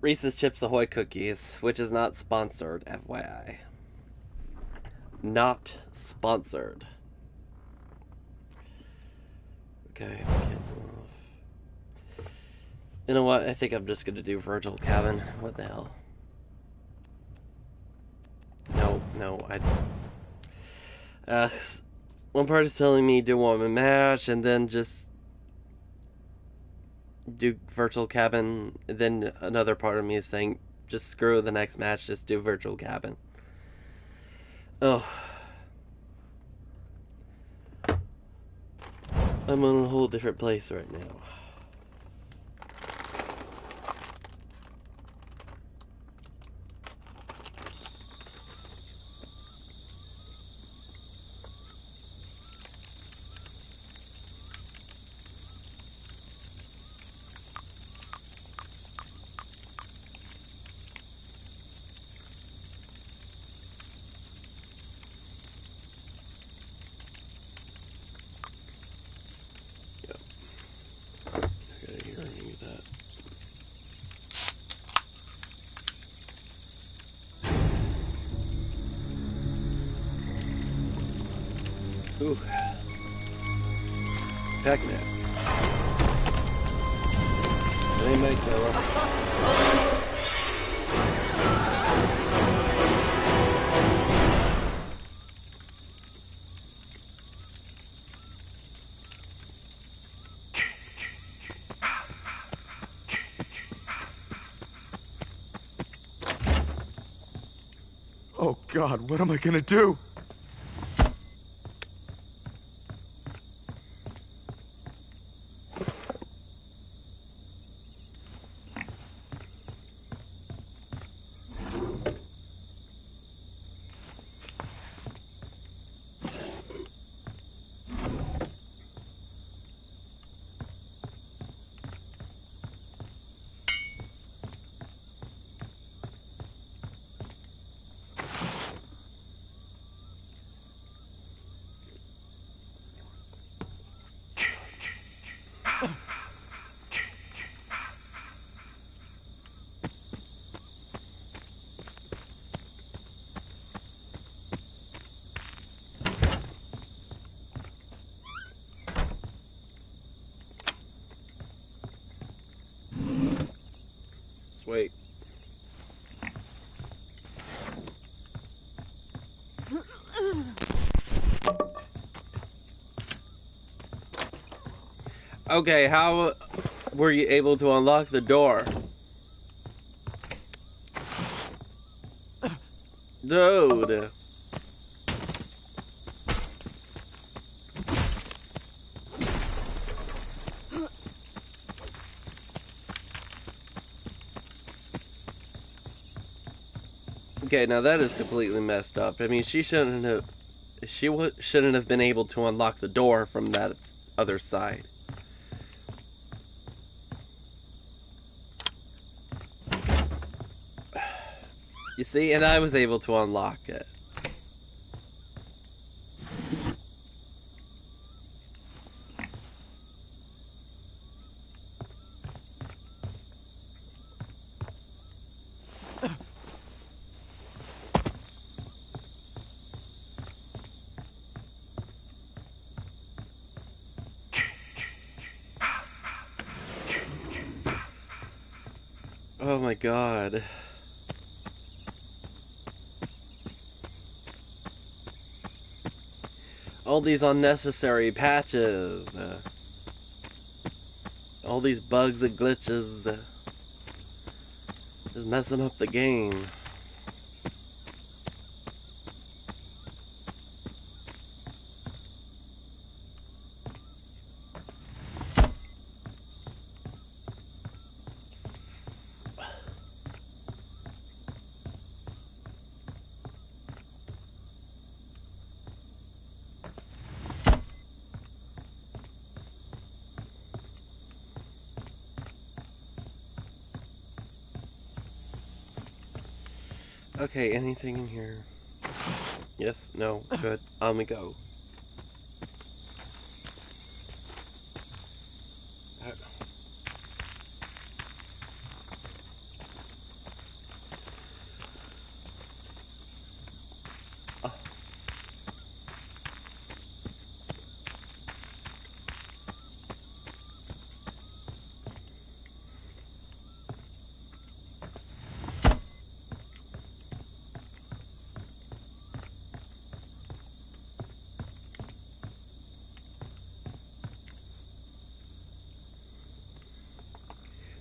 Reese's Chips Ahoy cookies, which is not sponsored, FYI. Not sponsored. Okay, cancel off. You know what? I think I'm just gonna do virtual cabin. What the hell? No, one part is telling me do one match and then just do virtual cabin. Then another part of me is saying just screw the next match, just do virtual cabin. Oh. I'm in a whole different place right now. Ooh. Pac-Man. They might kill him. Oh God, what am I gonna do? Wait. Okay, how were you able to unlock the door? Dude. Okay, now that is completely messed up. I mean, shouldn't have been able to unlock the door from that other side. You see, and I was able to unlock it. Oh my god. All these unnecessary patches. All these bugs and glitches. Just messing up the game. Okay, anything in here? Yes, no, good. On we go.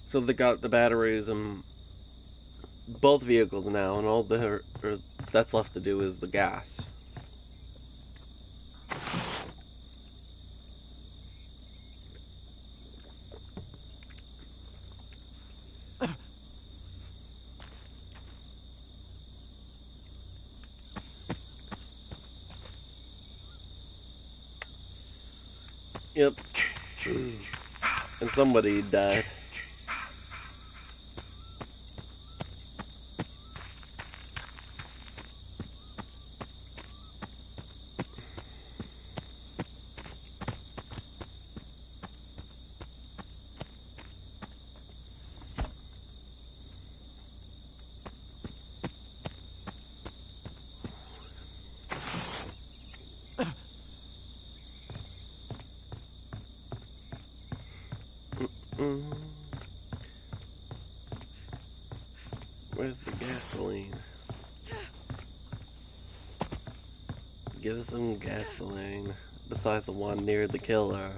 So they got the batteries in both vehicles now, and all that's left to do is the gas. Yep. And somebody died. Where's the gasoline? Give us some gasoline. Besides the one near the killer.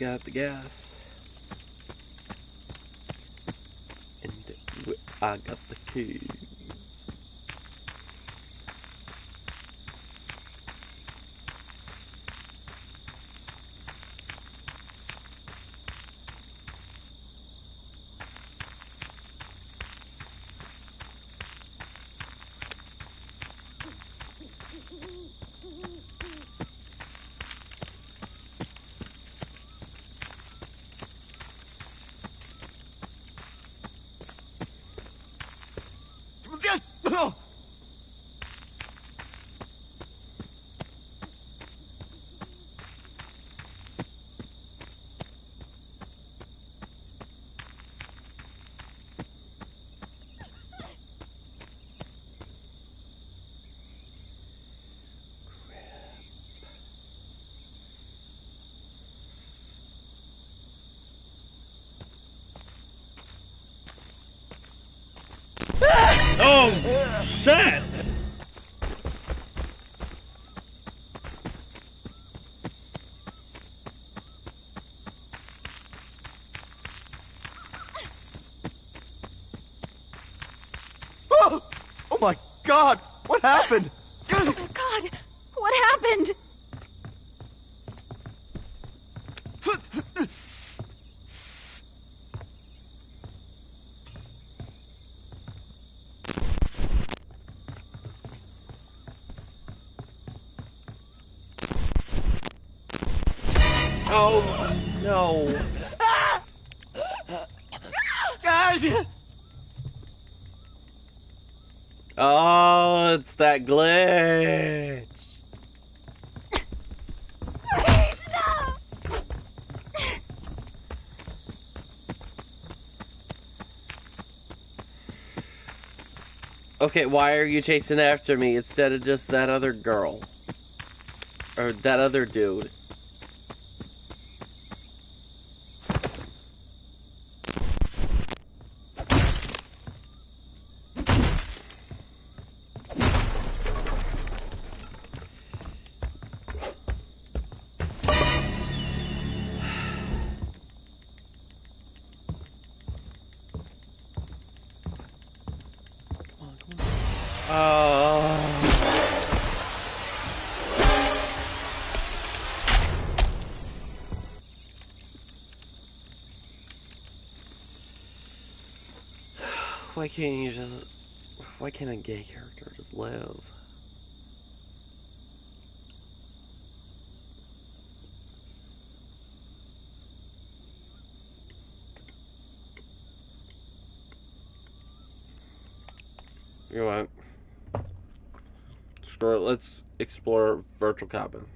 got the gas. And I got the keys. Oh, shit! Oh my God! What happened? Oh, God! What happened? Oh, no. Guys! Oh, it's that glitch. Okay, why are you chasing after me instead of just that other girl? Or that other dude? Why can't you just... Why can't a gay character just live? You know what? Screw it, let's explore virtual cabin.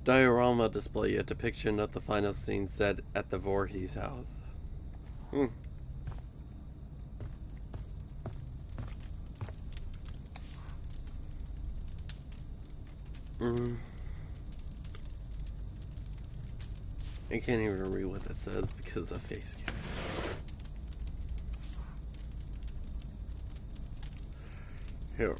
Diorama display a depiction of the final scene set at the Voorhees house. I can't even read what that says because of face cam. Here,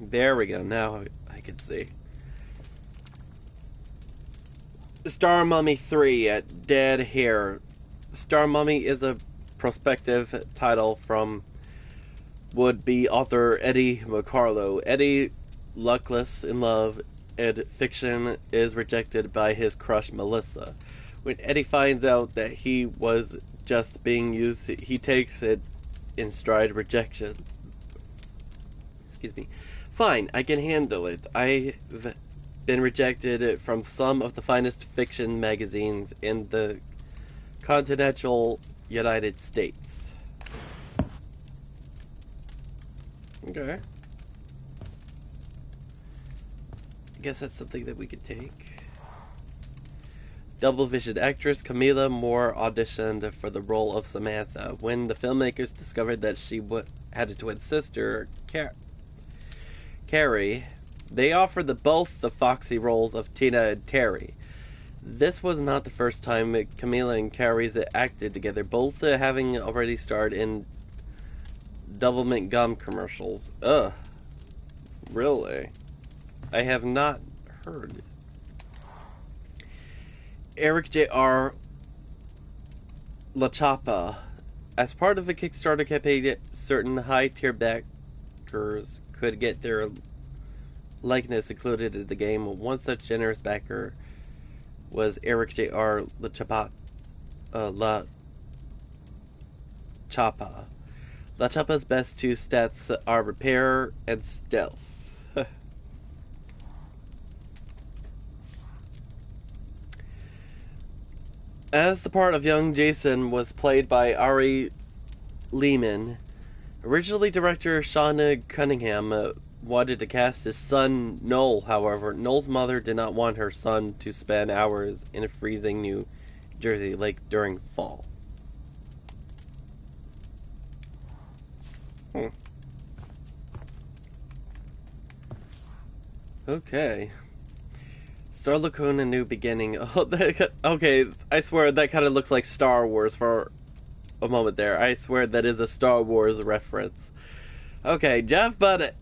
there we go, now I can see. Star Mummy 3, Dead Here. Star Mummy is a prospective title from would be author Eddie McCarlo. Eddie, luckless in love and fiction, is rejected by his crush Melissa. When Eddie finds out that he was just being used, he takes it in stride rejection. Excuse me. Fine, I can handle it. I've been rejected from some of the finest fiction magazines in the continental United States. Okay. I guess that's something that we could take. Double vision actress Camila Moore auditioned for the role of Samantha. When the filmmakers discovered that she had a twin sister, Carrie, they offered both the foxy roles of Tina and Terry. This was not the first time Camila and Carrie's acted together, both having already starred in Doublemint Gum commercials. Ugh. Really? I have not heard. Eric J.R. La Chapa. As part of a Kickstarter campaign, certain high-tier backers could get their likeness included in the game. One such generous backer was Eric J.R. La Chapa. La Chapa's best two stats are repair and stealth. As the part of young Jason was played by Ari Lehman, originally director Sean Cunningham wanted to cast his son Noel. However, Noel's mother did not want her son to spend hours in a freezing New Jersey lake during fall. Okay. Star Lagoon, A New Beginning. Oh, okay, I swear that kind of looks like Star Wars for a moment there. I swear that is a Star Wars reference. Okay, Jeff Bennett.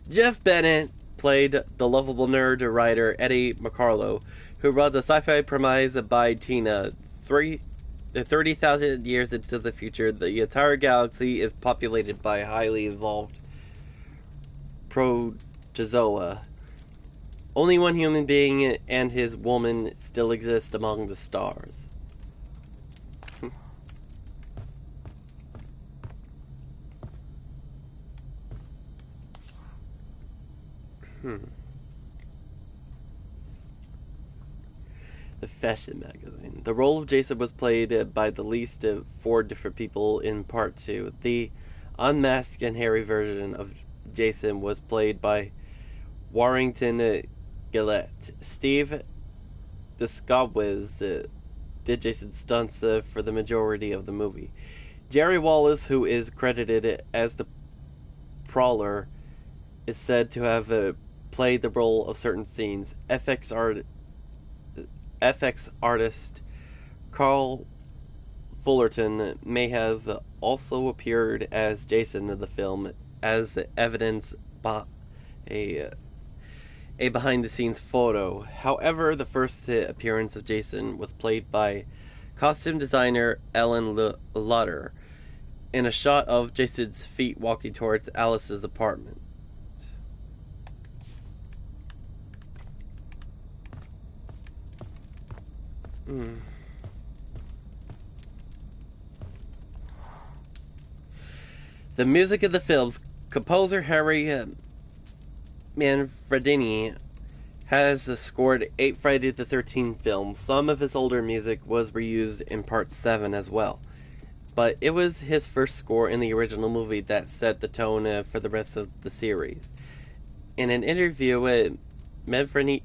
Jeff Bennett played the lovable nerd writer Eddie McCarlo, who wrote the sci-fi premise by Tina. 30,000 years into the future, the entire galaxy is populated by highly evolved protozoa. Only one human being and his woman still exist among the stars. The fashion magazine. The role of Jason was played by the least of 4 different people in part 2. The unmasked and hairy version of Jason was played by Warrington Gillette. Steve Descobwiz did Jason's stunts for the majority of the movie. Jerry Wallace, who is credited as the Prowler, is said to have played the role of certain scenes. FX artist Carl Fullerton may have also appeared as Jason in the film, as evidence by a behind-the-scenes photo. However, the first appearance of Jason was played by costume designer Ellen Lutter in a shot of Jason's feet walking towards Alice's apartment. The music of the film's composer Harry Manfredini has scored 8 Friday the 13th films. Some of his older music was reused in Part 7 as well. But it was his first score in the original movie that set the tone for the rest of the series. In an interview, Manfredini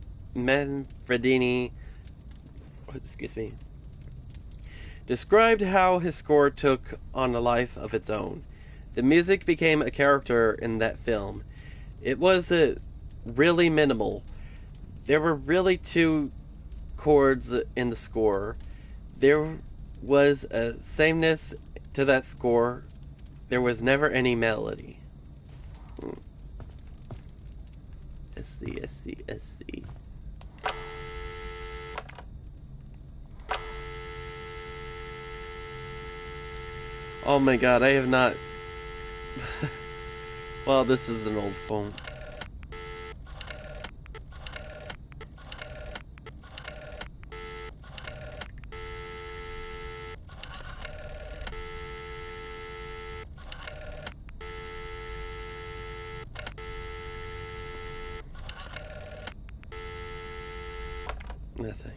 described how his score took on a life of its own. The music became a character in that film. It was really minimal. There were really 2 chords in the score. There was a sameness to that score. There was never any melody. SC. Oh my god, I have not Well, this is an old phone. Nothing.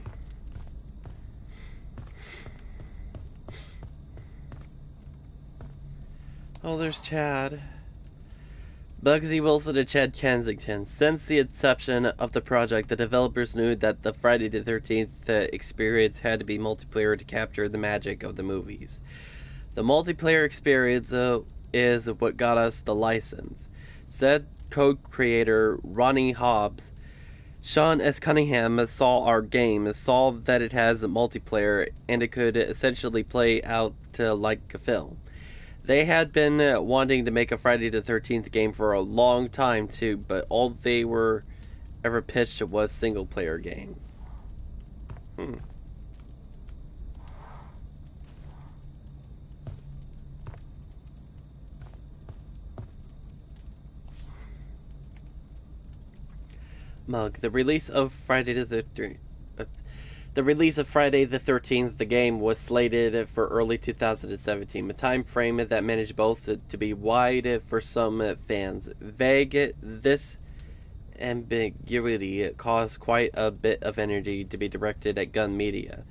Oh, there's Chad. Bugsy Wilson and Chad Kensington. Since the inception of the project, the developers knew that the Friday the 13th experience had to be multiplayer to capture the magic of the movies. The multiplayer experience is what got us the license, said co-creator Ronnie Hobbs. Sean S. Cunningham saw our game, saw that it has a multiplayer, and it could essentially play out like a film. They had been wanting to make a Friday the 13th game for a long time too, but all they were ever pitched was single player games. Mug. The release of Friday the 13th, the game was slated for early 2017, a time frame that managed both to be wide for some fans. Vague, this ambiguity caused quite a bit of energy to be directed at Gun Media,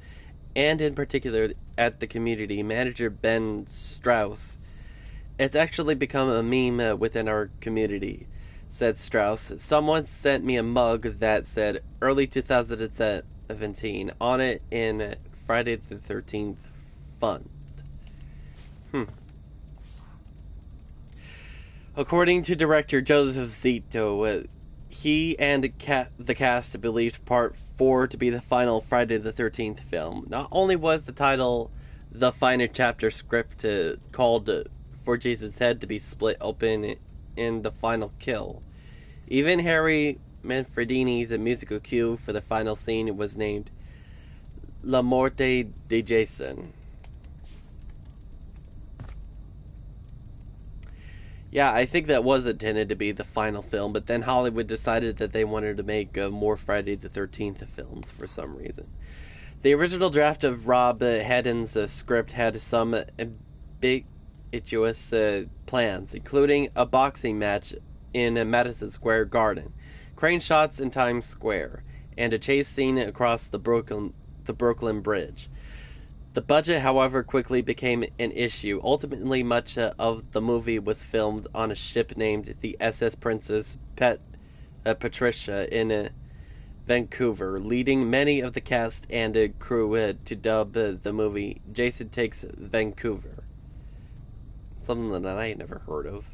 and in particular at the community manager Ben Strauss. It's actually become a meme within our community, said Strauss. Someone sent me a mug that said early 2017 on it in Friday the 13th font. According to director Joseph Zito, he and the cast believed Part 4 to be the final Friday the 13th film. Not only was the title the final chapter script called for Jason's head to be split open in the final kill, even Harry Manfredini's musical cue for the final scene was named La Morte de Jason. Yeah, I think that was intended to be the final film, but then Hollywood decided that they wanted to make more Friday the 13th films for some reason. The original draft of Rob Haddon's script had some ambiguous plans, including a boxing match in Madison Square Garden, crane shots in Times Square, and a chase scene across the Brooklyn Bridge. The budget, however, quickly became an issue. Ultimately, much of the movie was filmed on a ship named the SS Princess Patricia in Vancouver, leading many of the cast and crew to dub the movie Jason Takes Vancouver. Something that I had never heard of.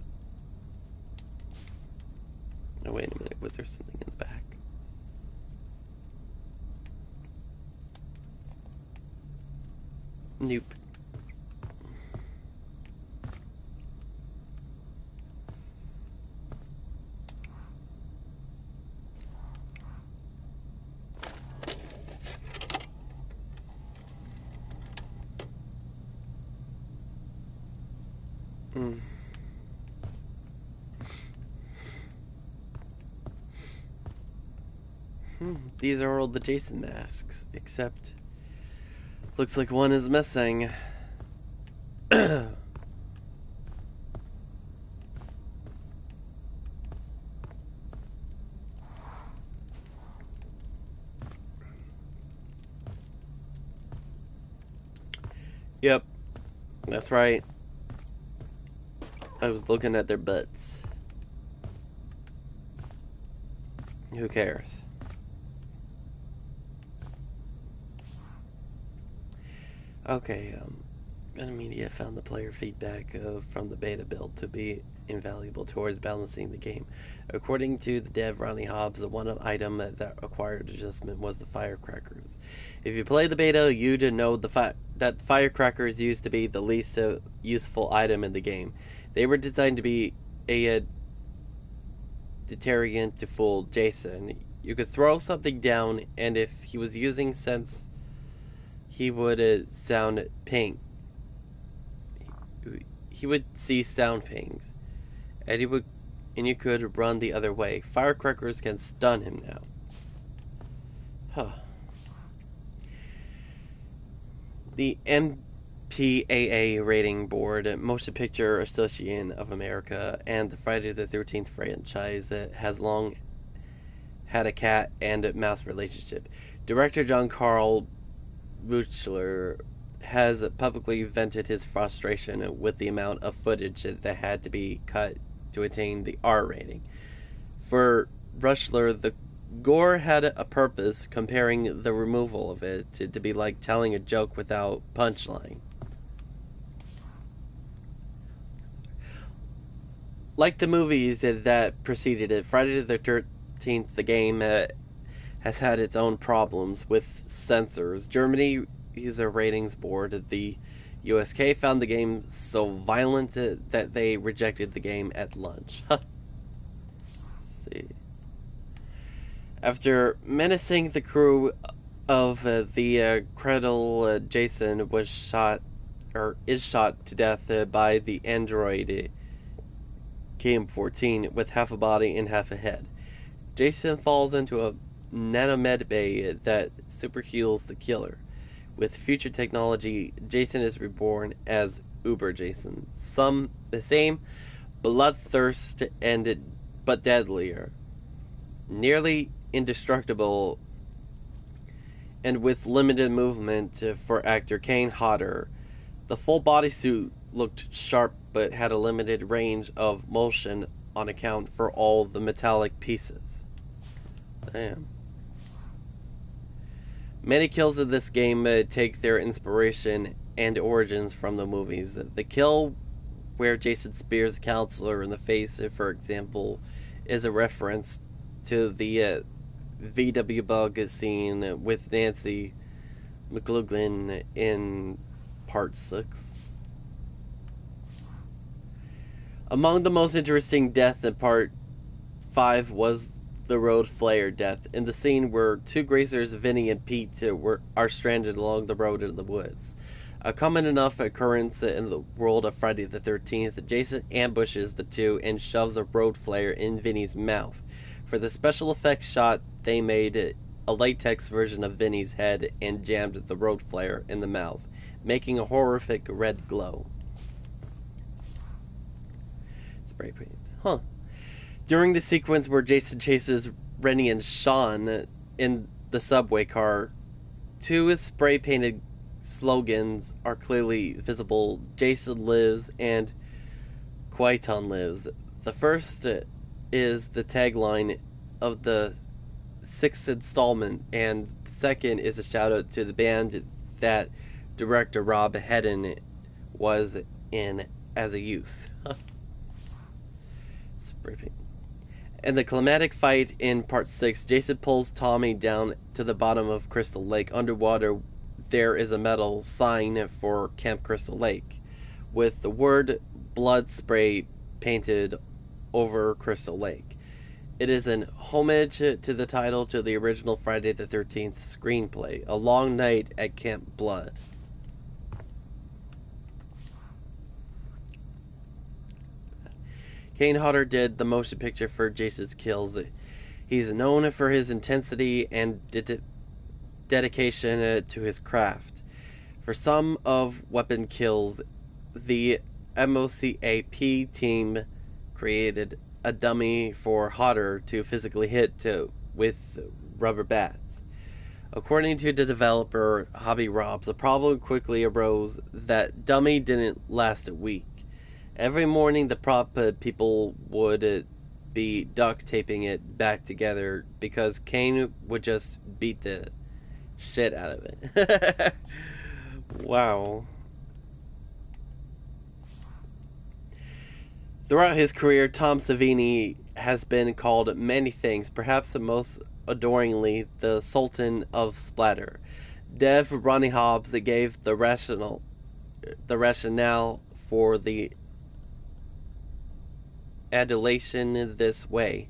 Oh, wait a minute. Was there something in the back? Nope. These are all the Jason masks, except looks like one is missing. Yep, that's right. I was looking at their butts. Who cares? Okay, Media found the player feedback from the beta build to be invaluable towards balancing the game. According to the dev Ronnie Hobbs, the one item that required adjustment was the firecrackers. If you play the beta, you'd know that firecrackers used to be the least useful item in the game. They were designed to be a deterrent to fool Jason. You could throw something down, and if he was using sense, he would sound ping. He would see sound pings. and you could run the other way. Firecrackers can stun him now. Huh. The MPAA rating board, Motion Picture Association of America, and the Friday the 13th franchise has long had a cat and mouse relationship. Director John Carl Buechler has publicly vented his frustration with the amount of footage that had to be cut to attain the R rating. For Buechler, the gore had a purpose, comparing the removal of it to be like telling a joke without punchline. Like the movies that preceded it, Friday the 13th, the game has had its own problems with censors. Germany user ratings board, the USK, found the game so violent that they rejected the game at launch. Let's see. After menacing the crew of the Cradle, Jason was shot, or is shot to death by the android KM-14 with half a body and half a head. Jason falls into a nanomed bay that super heals the killer. With future technology, Jason is reborn as Uber Jason. The same bloodthirst but deadlier. Nearly indestructible and with limited movement for actor Kane Hodder. The full bodysuit looked sharp but had a limited range of motion on account for all the metallic pieces. Damn. Many kills of this game take their inspiration and origins from the movies. The kill where Jason spears a counselor in the face, for example, is a reference to the VW Bug scene with Nancy McLaughlin in Part 6. Among the most interesting death in Part 5 was the road flare death, in the scene where two racers, Vinny and Pete, are stranded along the road in the woods. A common enough occurrence in the world of Friday the 13th, Jason ambushes the two and shoves a road flare in Vinny's mouth. For the special effects shot, they made a latex version of Vinny's head and jammed the road flare in the mouth, making a horrific red glow. Spray paint. Huh. During the sequence where Jason chases Rennie and Sean in the subway car, two spray-painted slogans are clearly visible: Jason lives and Quaiton lives. The first is the tagline of the 6th installment, and the second is a shout-out to the band that director Rob Hedden was in as a youth. Spray paint. In the climatic fight in Part 6, Jason pulls Tommy down to the bottom of Crystal Lake. Underwater, there is a metal sign for Camp Crystal Lake, with the word blood spray painted over Crystal Lake. It is an homage to the title to the original Friday the 13th screenplay, A Long Night at Camp Blood. Kane Hodder did the motion picture for Jason's kills. He's known for his intensity and dedication to his craft. For some of weapon kills, the MOCAP team created a dummy for Hodder to physically hit with rubber bats. According to the developer Hobby Robs, the problem quickly arose that dummy didn't last a week. Every morning, the prop people would be duct taping it back together because Kane would just beat the shit out of it. Wow. Throughout his career, Tom Savini has been called many things, perhaps the most adoringly the Sultan of Splatter. Dev Ronnie Hobbs that gave the rationale for the adulation this way.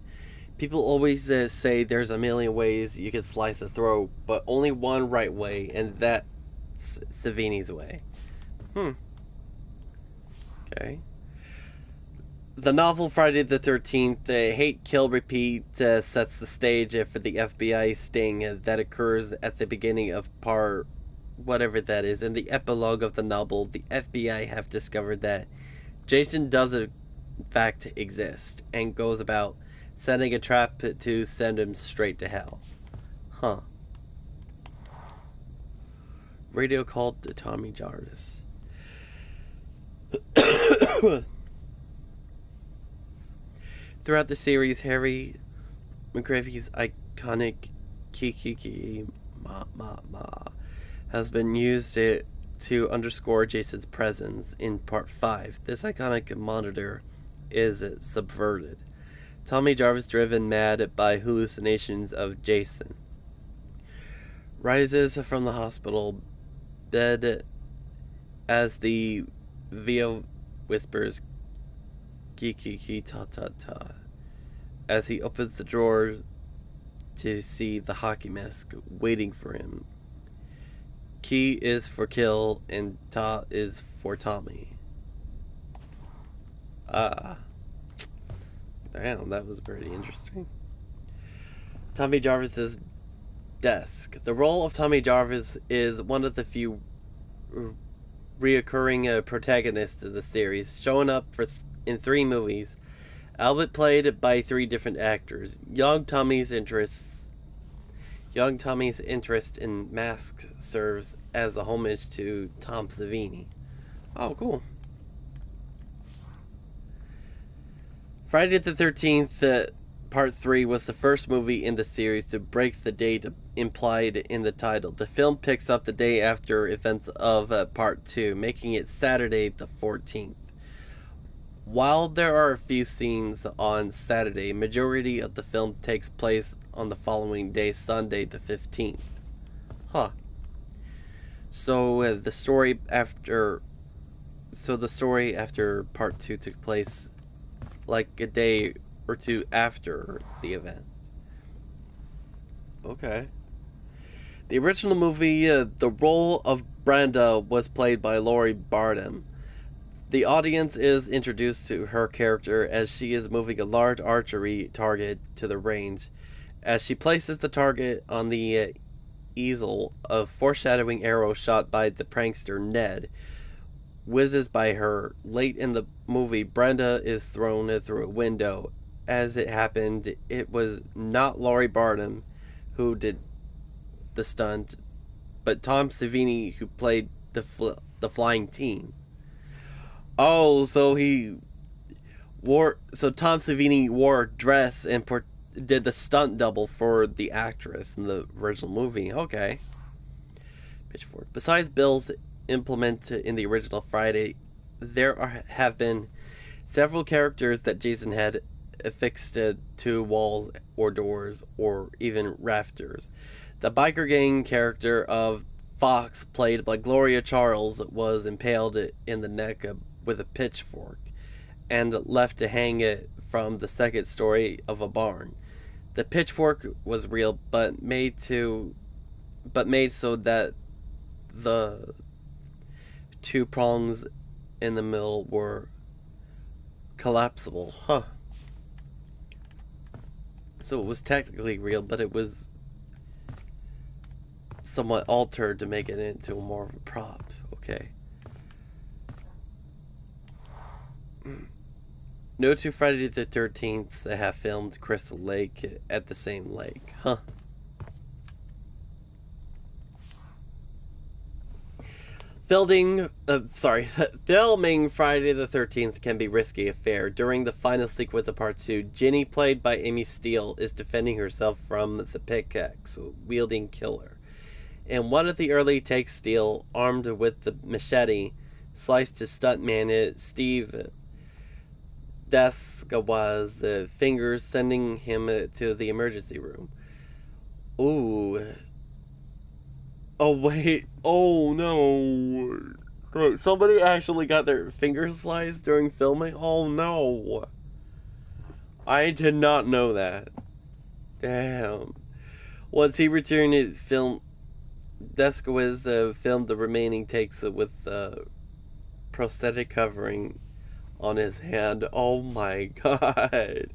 People always say there's a million ways you could slice a throat, but only one right way, and that's Savini's way. Okay. The novel Friday the 13th, Hate, Kill, Repeat, sets the stage for the FBI sting that occurs at the beginning of part whatever that is. In the epilogue of the novel, the FBI have discovered that Jason does in fact exist and goes about setting a trap to send him straight to hell. Huh. Radio called to Tommy Jarvis. Throughout the series, Harry McGreevy's iconic Kiki Ma Ma Ma has been used to underscore Jason's presence in Part 5. This iconic monitor is subverted. Tommy Jarvis, driven mad by hallucinations of Jason, rises from the hospital bed as the VO whispers Kiki ta ta ta as he opens the drawer to see the hockey mask waiting for him. Ki is for kill and Ta is for Tommy. Damn, that was pretty interesting. Tommy Jarvis's desk. The role of Tommy Jarvis is one of the few reoccurring protagonists of the series, showing up in 3 movies, albeit played by 3 different actors. Young Tommy's interest in masks serves as a homage to Tom Savini. Oh, cool. Friday the 13th, Part 3 was the first movie in the series to break the date implied in the title. The film picks up the day after events of Part 2, making it Saturday the 14th. While there are a few scenes on Saturday, majority of the film takes place on the following day, Sunday the 15th. Huh. So the story after Part 2 took place like a day or 2 after the event. Okay. The original movie, the role of Brenda was played by Laurie Bardem. The audience is introduced to her character as she is moving a large archery target to the range. As she places the target on the easel, a foreshadowing arrow shot by the prankster Ned whizzes by her. Late in the movie, Brenda is thrown through a window. As it happened, it was not Laurie Bardem who did the stunt, but Tom Savini who played the flying team. Oh, so Tom Savini wore a dress and did the stunt double for the actress in the original movie. Okay. Pitchfork. Besides Bill's implement in the original Friday, there have been several characters that Jason had affixed to walls or doors or even rafters. The biker gang character of Fox, played by Gloria Charles, was impaled in the neck with a pitchfork and left to hang it from the second story of a barn. The pitchfork was real, but made so that the 2 prongs in the middle were collapsible. Huh. So it was technically real, but it was somewhat altered to make it into more of a prop. Okay. No 2 Friday the 13th have filmed Crystal Lake at the same lake. Huh. Filming Friday the 13th can be a risky affair. During the final sequence of Part 2, Ginny, played by Amy Steele, is defending herself from the pickaxe-wielding killer. In one of the early takes, Steele, armed with the machete, sliced his stuntman Steve Desgawa's fingers, sending him to the emergency room. Ooh. Oh, wait. Oh, no. Wait, somebody actually got their fingers sliced during filming? Oh, no. I did not know that. Damn. Once he returned to film, Desgawas filmed the remaining takes with prosthetic covering on his hand. Oh my god.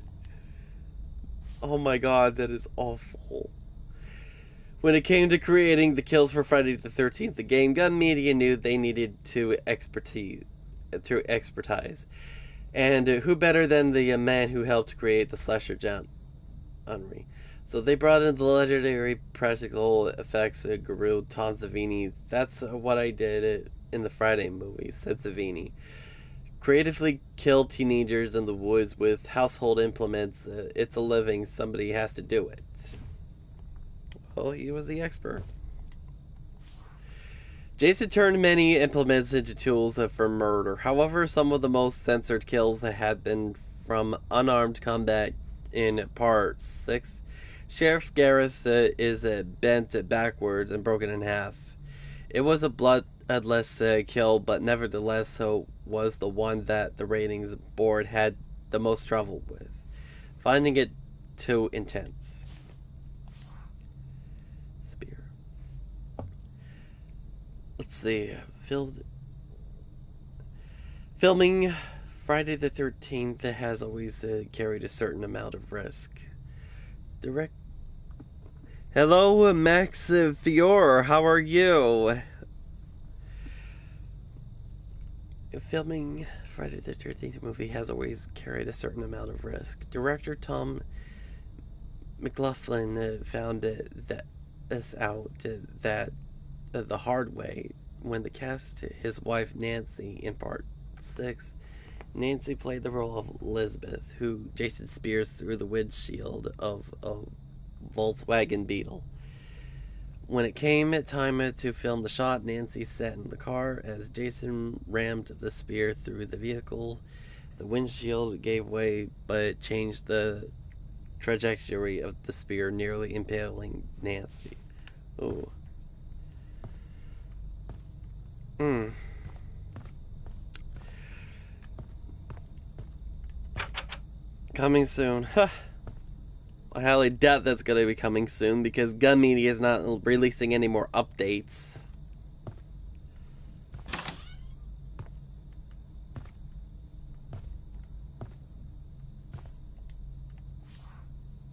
Oh my god, that is awful. When it came to creating the kills for Friday the 13th, the game, Gun Media knew they needed to expertise. And who better than the man who helped create the slasher genre? So they brought in the legendary practical effects guru Tom Savini. That's what I did in the Friday movie, said Savini. Creatively killed teenagers in the woods with household implements. It's a living. Somebody has to do it. Well, he was the expert. Jason turned many implements into tools for murder. However, some of the most censored kills had been from unarmed combat in Part 6. Sheriff Garris is bent backwards and broken in half. It was a bloodless kill, but nevertheless so was the one that the ratings board had the most trouble with, finding it too intense. Spear. Let's see. Filming Friday the 13th has always carried a certain amount of risk. Hello, Max Fior. How are you? Filming Friday the 13th movie has always carried a certain amount of risk. Director Tom McLaughlin found that the hard way when the cast his wife Nancy in Part 6. Nancy played the role of Elizabeth, who Jason spears through the windshield of a Volkswagen Beetle. When it came time to film the shot, Nancy sat in the car as Jason rammed the spear through the vehicle. The windshield gave way, but changed the trajectory of the spear, nearly impaling Nancy. Oh. Coming soon. I highly doubt that's going to be coming soon because Gun Media is not releasing any more updates.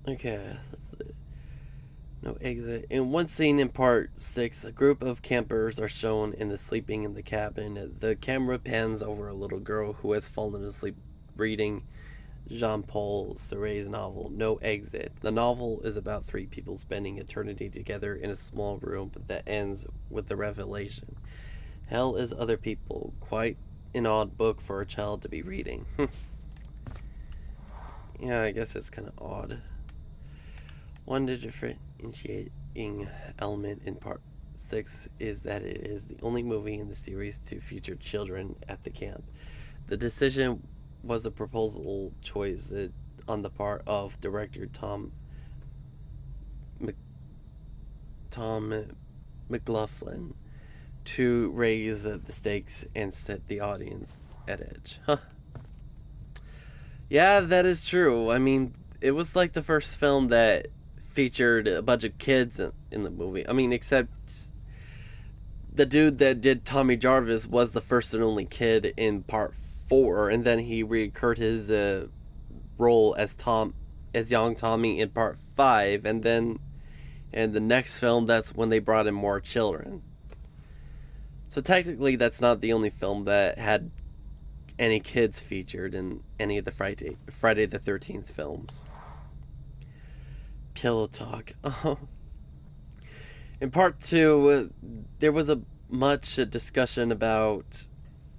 Okay, let's see. No exit. In one scene in Part 6, a group of campers are shown sleeping in the cabin. The camera pans over a little girl who has fallen asleep reading Jean-Paul Sartre's novel, No Exit. The novel is about three people spending eternity together in a small room that ends with the revelation. Hell is other people. Quite an odd book for a child to be reading. Yeah, I guess it's kind of odd. One differentiating element in Part 6 is that it is the only movie in the series to feature children at the camp. The decision was a proposal choice on the part of director Tom McLaughlin to raise the stakes and set the audience at edge. Huh. Yeah, that is true. I mean, it was like the first film that featured a bunch of kids in the movie. I mean, except the dude that did Tommy Jarvis was the first and only kid in Part 4, and then he recurred his role as young Tommy in Part 5, and then in the next film, that's when they brought in more children. So technically, that's not the only film that had any kids featured in any of the Friday the 13th films. Pillow talk. In Part 2, there was much discussion about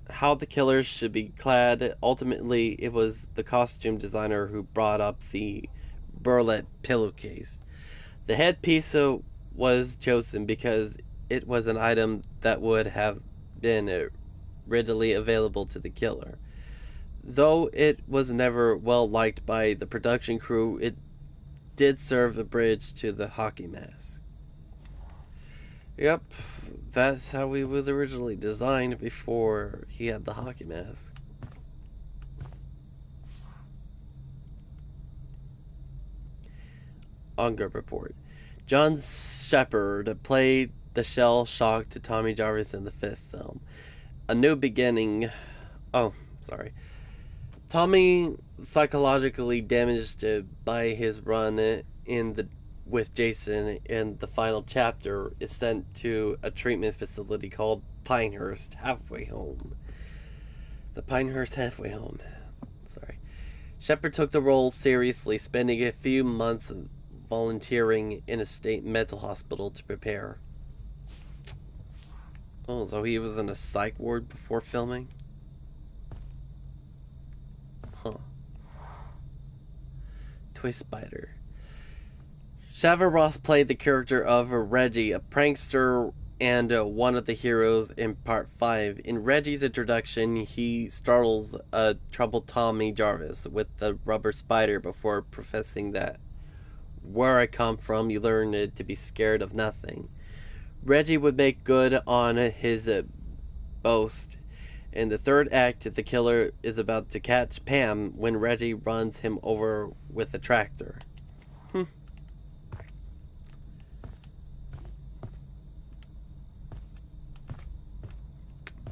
how the killers should be clad. Ultimately, it was the costume designer who brought up the burlap pillowcase. The headpiece was chosen because it was an item that would have been readily available to the killer. Though it was never well liked by the production crew, it did serve a bridge to the hockey mask. Yep, that's how he was originally designed before he had the hockey mask. Unger report. John Shepard played the shell-shocked Tommy Jarvis in the 5th film. A New Beginning. Oh, sorry. Tommy, psychologically damaged by his run with Jason in the final chapter, is sent to a treatment facility called Pinehurst Halfway Home. The Pinehurst Halfway Home. Sorry. Shepard took the role seriously, spending a few months volunteering in a state mental hospital to prepare. Oh, so he was in a psych ward before filming? Huh. Toy Spider. Shava Ross played the character of Reggie, a prankster and one of the heroes in Part 5. In Reggie's introduction, he startles a troubled Tommy Jarvis with the rubber spider before professing that, "Where I come from, you learn to be scared of nothing." Reggie would make good on his boast. In the third act, the killer is about to catch Pam when Reggie runs him over with a tractor.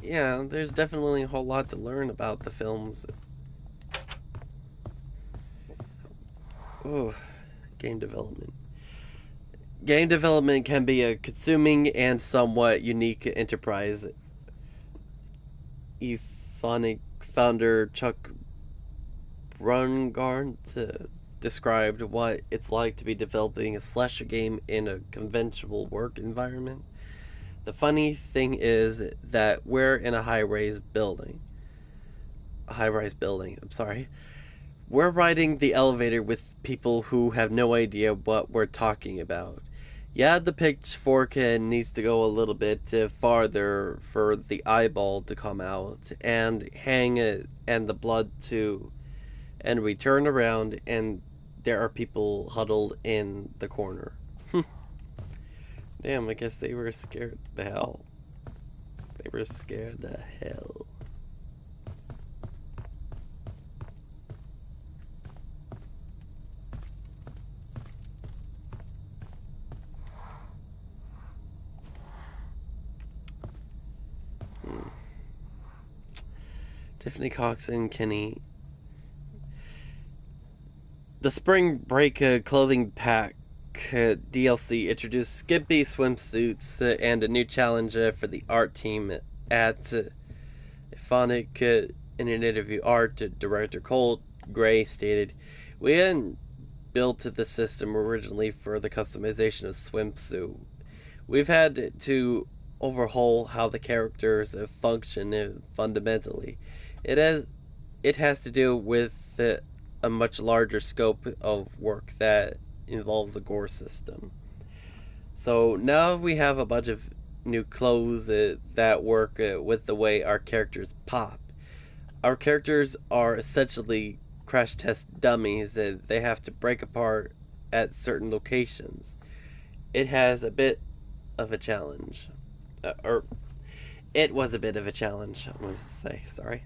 Yeah, there's definitely a whole lot to learn about the films. Ooh, game development. Game development can be a consuming and somewhat unique enterprise. Euphonic founder Chuck Brungard described what it's like to be developing a slasher game in a conventional work environment. The funny thing is that we're in a high-rise building. We're riding the elevator with people who have no idea what we're talking about. Yeah, the pitchfork needs to go a little bit farther for the eyeball to come out and hang it, and the blood too. And we turn around and there are people huddled in the corner. Damn, I guess they were scared the hell. They were scared the hell. Tiffany Cox and Kenny. The Spring Break clothing pack DLC introduced skimpy swimsuits and a new challenge for the art team at Phonic. In an interview, art director Cole Gray stated, "We hadn't built the system originally for the customization of swimsuit. We've had to overhaul how the characters function fundamentally. It has to do with a much larger scope of work that involves a gore system. So now we have a bunch of new clothes that work with the way our characters pop. Our characters are essentially crash test dummies that they have to break apart at certain locations. It has a bit of a challenge. It was a bit of a challenge, I'm going to say, sorry."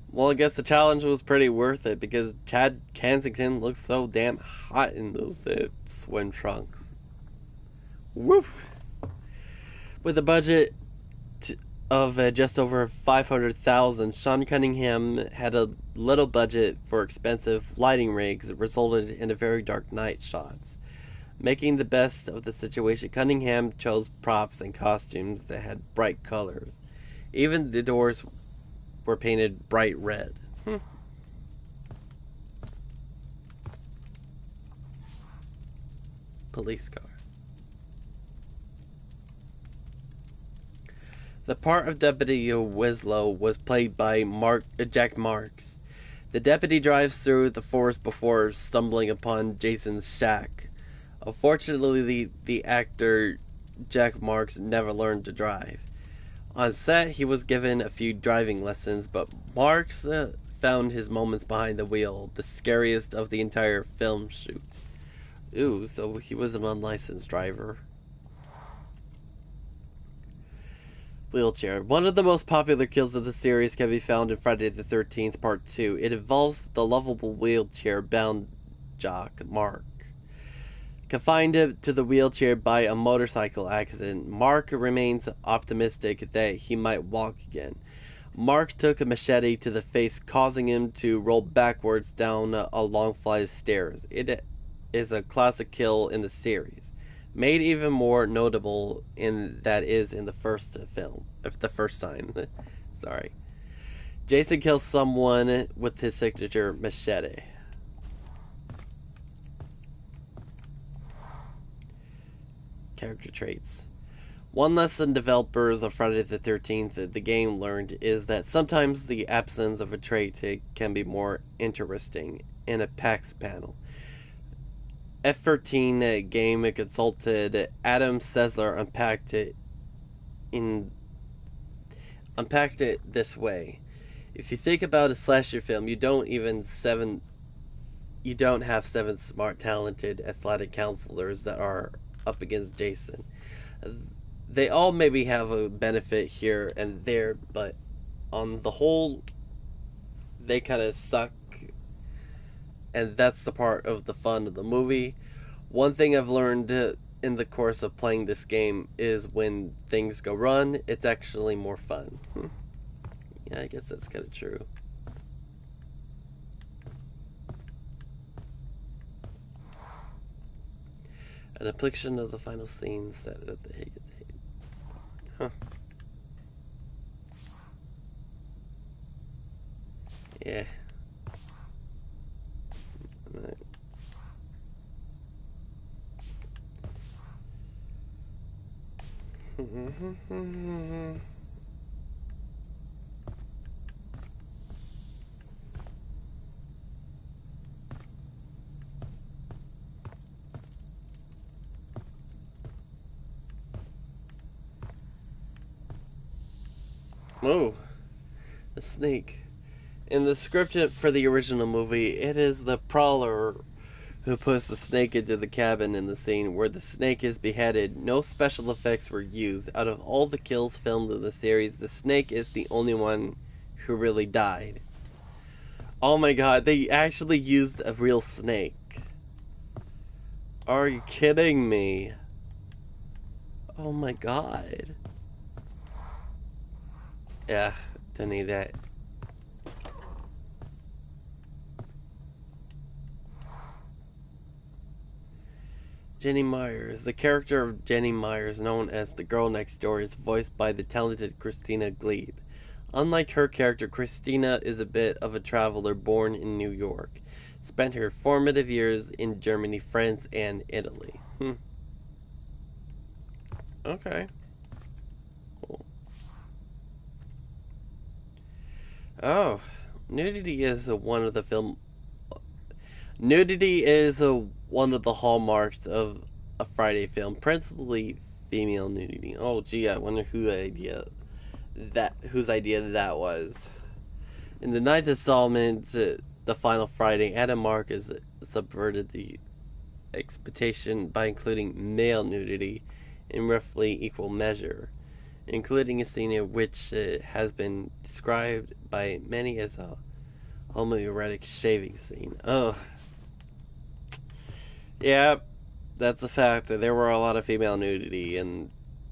Well, I guess the challenge was pretty worth it because Chad Kensington looks so damn hot in those swim trunks. Woof! With a budget of just over $500,000, Sean Cunningham had a little budget for expensive lighting rigs that resulted in a very dark night shots. Making the best of the situation, Cunningham chose props and costumes that had bright colors. Even the doors were painted bright red. Police car. The part of Deputy Winslow was played by Jack Marks. The deputy drives through the forest before stumbling upon Jason's shack. Unfortunately, the actor Jack Marks never learned to drive. On set, he was given a few driving lessons, but Marks found his moments behind the wheel the scariest of the entire film shoot. Ooh, so he was an unlicensed driver. Wheelchair. One of the most popular kills of the series can be found in Friday the 13th Part 2. It involves the lovable wheelchair-bound jock, Mark. Confined to the wheelchair by a motorcycle accident, Mark remains optimistic that he might walk again. Mark took a machete to the face, causing him to roll backwards down a long flight of stairs. It is a classic kill in the series, made even more notable in the first film, the first time. Sorry. Jason kills someone with his signature machete. Character traits. One lesson developers of Friday the 13th, the game, learned is that sometimes the absence of a trait can be more interesting in a PAX panel. F13 game consultant Adam Sessler unpacked it this way. If you think about a slasher film, you don't have seven smart, talented, athletic counselors that are up against Jason. They all maybe have a benefit here and there, but on the whole, they kind of suck. And that's the part of the fun of the movie. One thing I've learned in the course of playing this game is when things go wrong, it's actually more fun. Yeah, I guess that's kind of true. A depiction of the final scene set at the Hague. Huh. Yeah. Right. Oh, the snake. In the script for the original movie, it is the Prowler who puts the snake into the cabin in the scene where the snake is beheaded. No special effects were used. Out of all the kills filmed in the series, the snake is the only one who really died. Oh my god, they actually used a real snake. Are you kidding me? Oh my god. Yeah, don't need that. Jenny Myers. The character of Jenny Myers, known as the girl next door, is voiced by the talented Christina Glebe. Unlike her character, Christina is a bit of a traveler born in New York. Spent her formative years in Germany, France, and Italy. Okay. Cool. Oh, nudity is one of the hallmarks of a Friday film, principally female nudity. Oh gee, I wonder whose idea that was. In the ninth installment, The Final Friday, Adam Marcus subverted the expectation by including male nudity in roughly equal measure, including a scene in which has been described by many as a homoerotic shaving scene. Oh. Yeah, that's a fact. There were a lot of female nudity in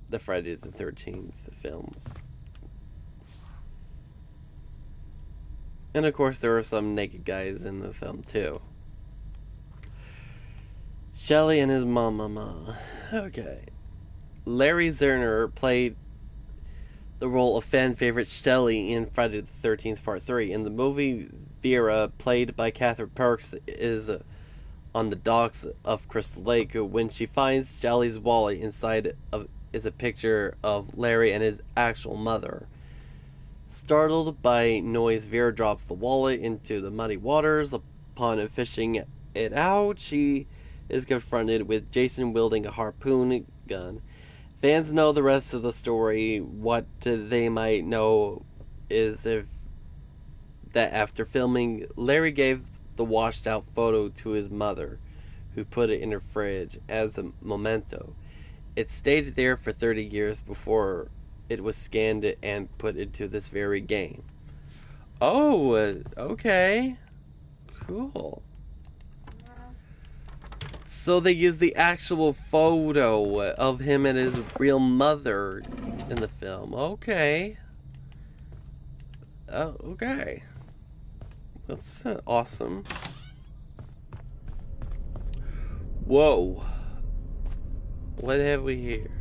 the Friday the 13th films. And of course, there were some naked guys in the film, too. Shelley and his mama. Okay. Larry Zerner played the role of fan favorite Shelley in Friday the 13th Part 3. In the movie, Vera, played by Catherine Perks, is on the docks of Crystal Lake when she finds Shelley's wallet. Inside is a picture of Larry and his actual mother. Startled by noise, Vera drops the wallet into the muddy waters. Upon fishing it out, she is confronted with Jason wielding a harpoon gun. Fans know the rest of the story. What they might know is that after filming, Larry gave the washed out photo to his mother, who put it in her fridge as a memento. It stayed there for 30 years before it was scanned and put into this very game. Oh, okay. Cool. So they used the actual photo of him and his real mother in the film. Okay. Oh, okay. That's awesome. Whoa. What have we here?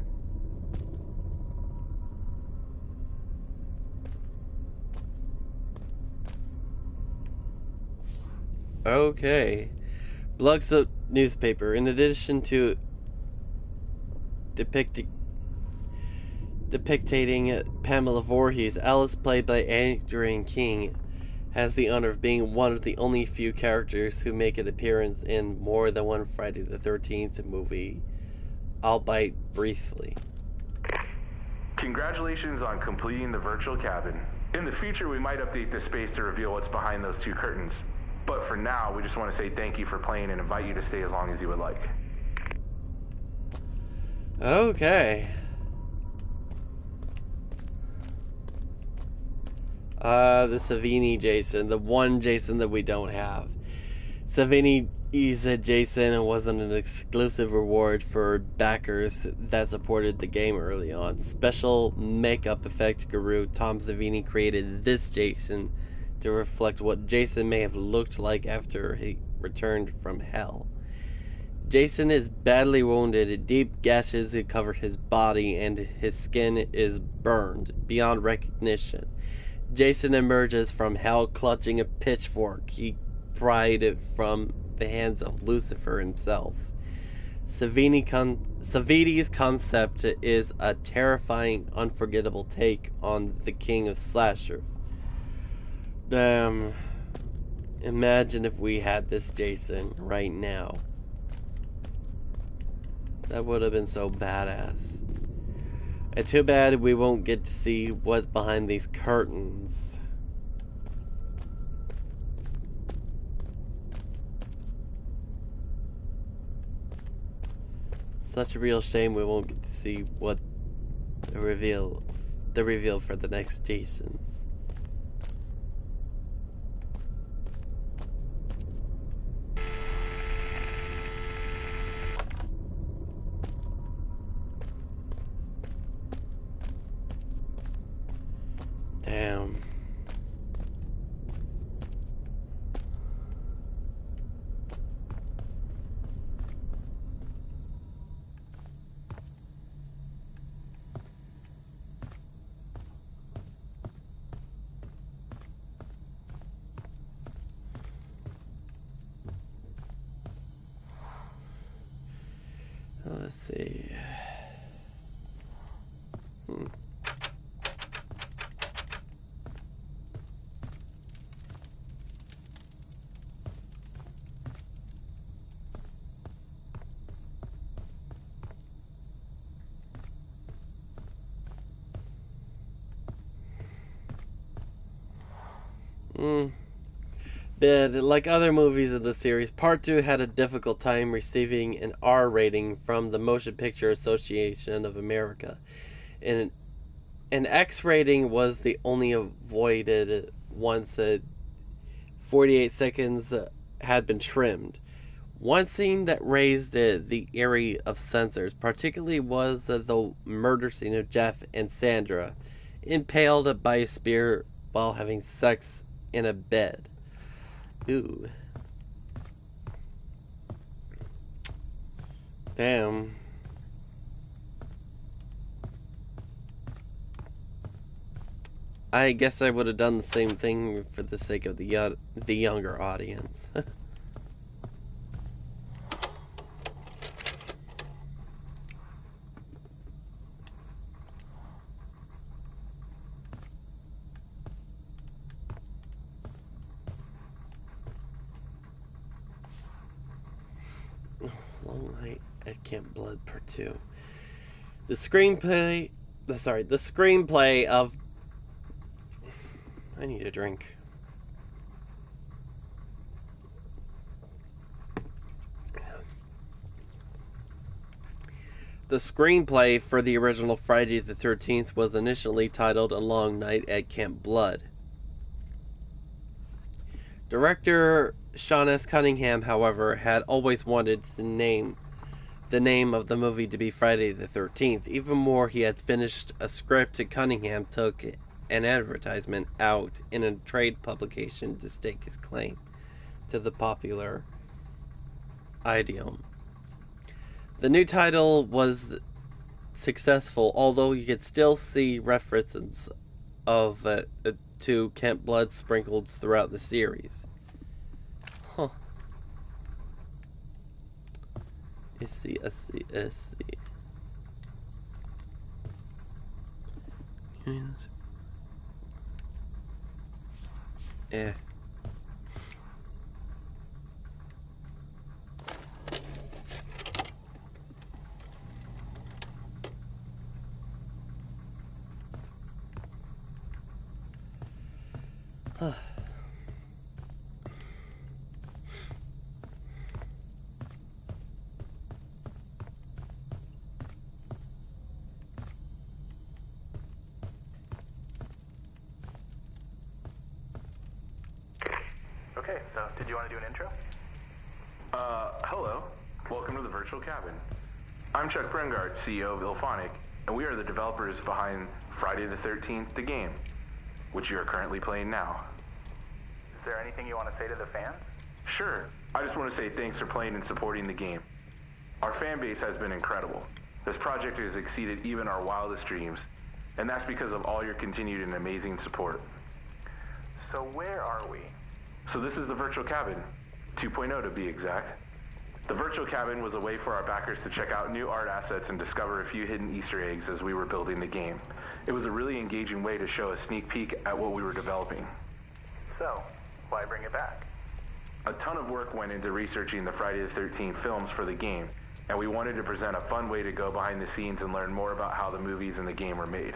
Okay. Blogsoap newspaper. In addition to depicting Pamela Voorhees, Alice, played by Adrienne King, has the honor of being one of the only few characters who make an appearance in more than one Friday the 13th movie, albeit briefly. Congratulations on completing the virtual cabin. In the future, we might update this space to reveal what's behind those two curtains. But for now, we just want to say thank you for playing and invite you to stay as long as you would like. Okay. The Savini Jason, the one Jason that we don't have. Savini's Jason wasn't an exclusive reward for backers that supported the game early on. Special makeup effect guru Tom Savini created this Jason to reflect what Jason may have looked like after he returned from hell. Jason is badly wounded, deep gashes cover his body, and his skin is burned beyond recognition. Jason emerges from hell clutching a pitchfork he pried from the hands of Lucifer himself. Savini's concept is a terrifying, unforgettable take on the king of slashers. Damn. Imagine if we had this Jason right now. That would have been so badass. And too bad we won't get to see what's behind these curtains. Such a real shame we won't get to see what the reveal for the next Jasons. Damn. Let's see. But like other movies of the series, Part 2 had a difficult time receiving an R rating from the Motion Picture Association of America. And an X rating was the only avoided once 48 seconds had been trimmed. One scene that raised the ire of censors particularly was the murder scene of Jeff and Sandra, impaled by a spear while having sex in a bed. Ooh. Damn. I guess I would have done the same thing for the sake of the younger audience. Long Night at Camp Blood Part 2. The screenplay of... I need a drink. The screenplay for the original Friday the 13th was initially titled A Long Night at Camp Blood. Director Sean S. Cunningham, however, had always wanted the name of the movie to be Friday the 13th. Even more, he had finished a script, and Cunningham took an advertisement out in a trade publication to stake his claim to the popular idiom. The new title was successful, although you could still see references of to Kent blood sprinkled throughout the series. Huh. Let's see. Yeah. Okay, so did you want to do an intro? Hello. Welcome to the Virtual Cabin. I'm Chuck Brengard, CEO of Ilphonic, and we are the developers behind Friday the 13th, the game, which you are currently playing now. Is there anything you want to say to the fans? Sure. I just want to say thanks for playing and supporting the game. Our fan base has been incredible. This project has exceeded even our wildest dreams, and that's because of all your continued and amazing support. So where are we? So this is the Virtual Cabin, 2.0 to be exact. The Virtual Cabin was a way for our backers to check out new art assets and discover a few hidden Easter eggs as we were building the game. It was a really engaging way to show a sneak peek at what we were developing. So, why bring it back? A ton of work went into researching the Friday the 13th films for the game, and we wanted to present a fun way to go behind the scenes and learn more about how the movies in the game were made.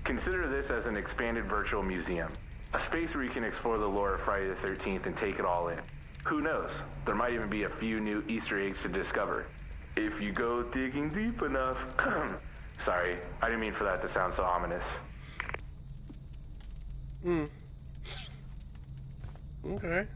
Consider this as an expanded virtual museum, a space where you can explore the lore of Friday the 13th and take it all in. Who knows? There might even be a few new Easter eggs to discover, if you go digging deep enough. Sorry, I didn't mean for that to sound so ominous. Okay.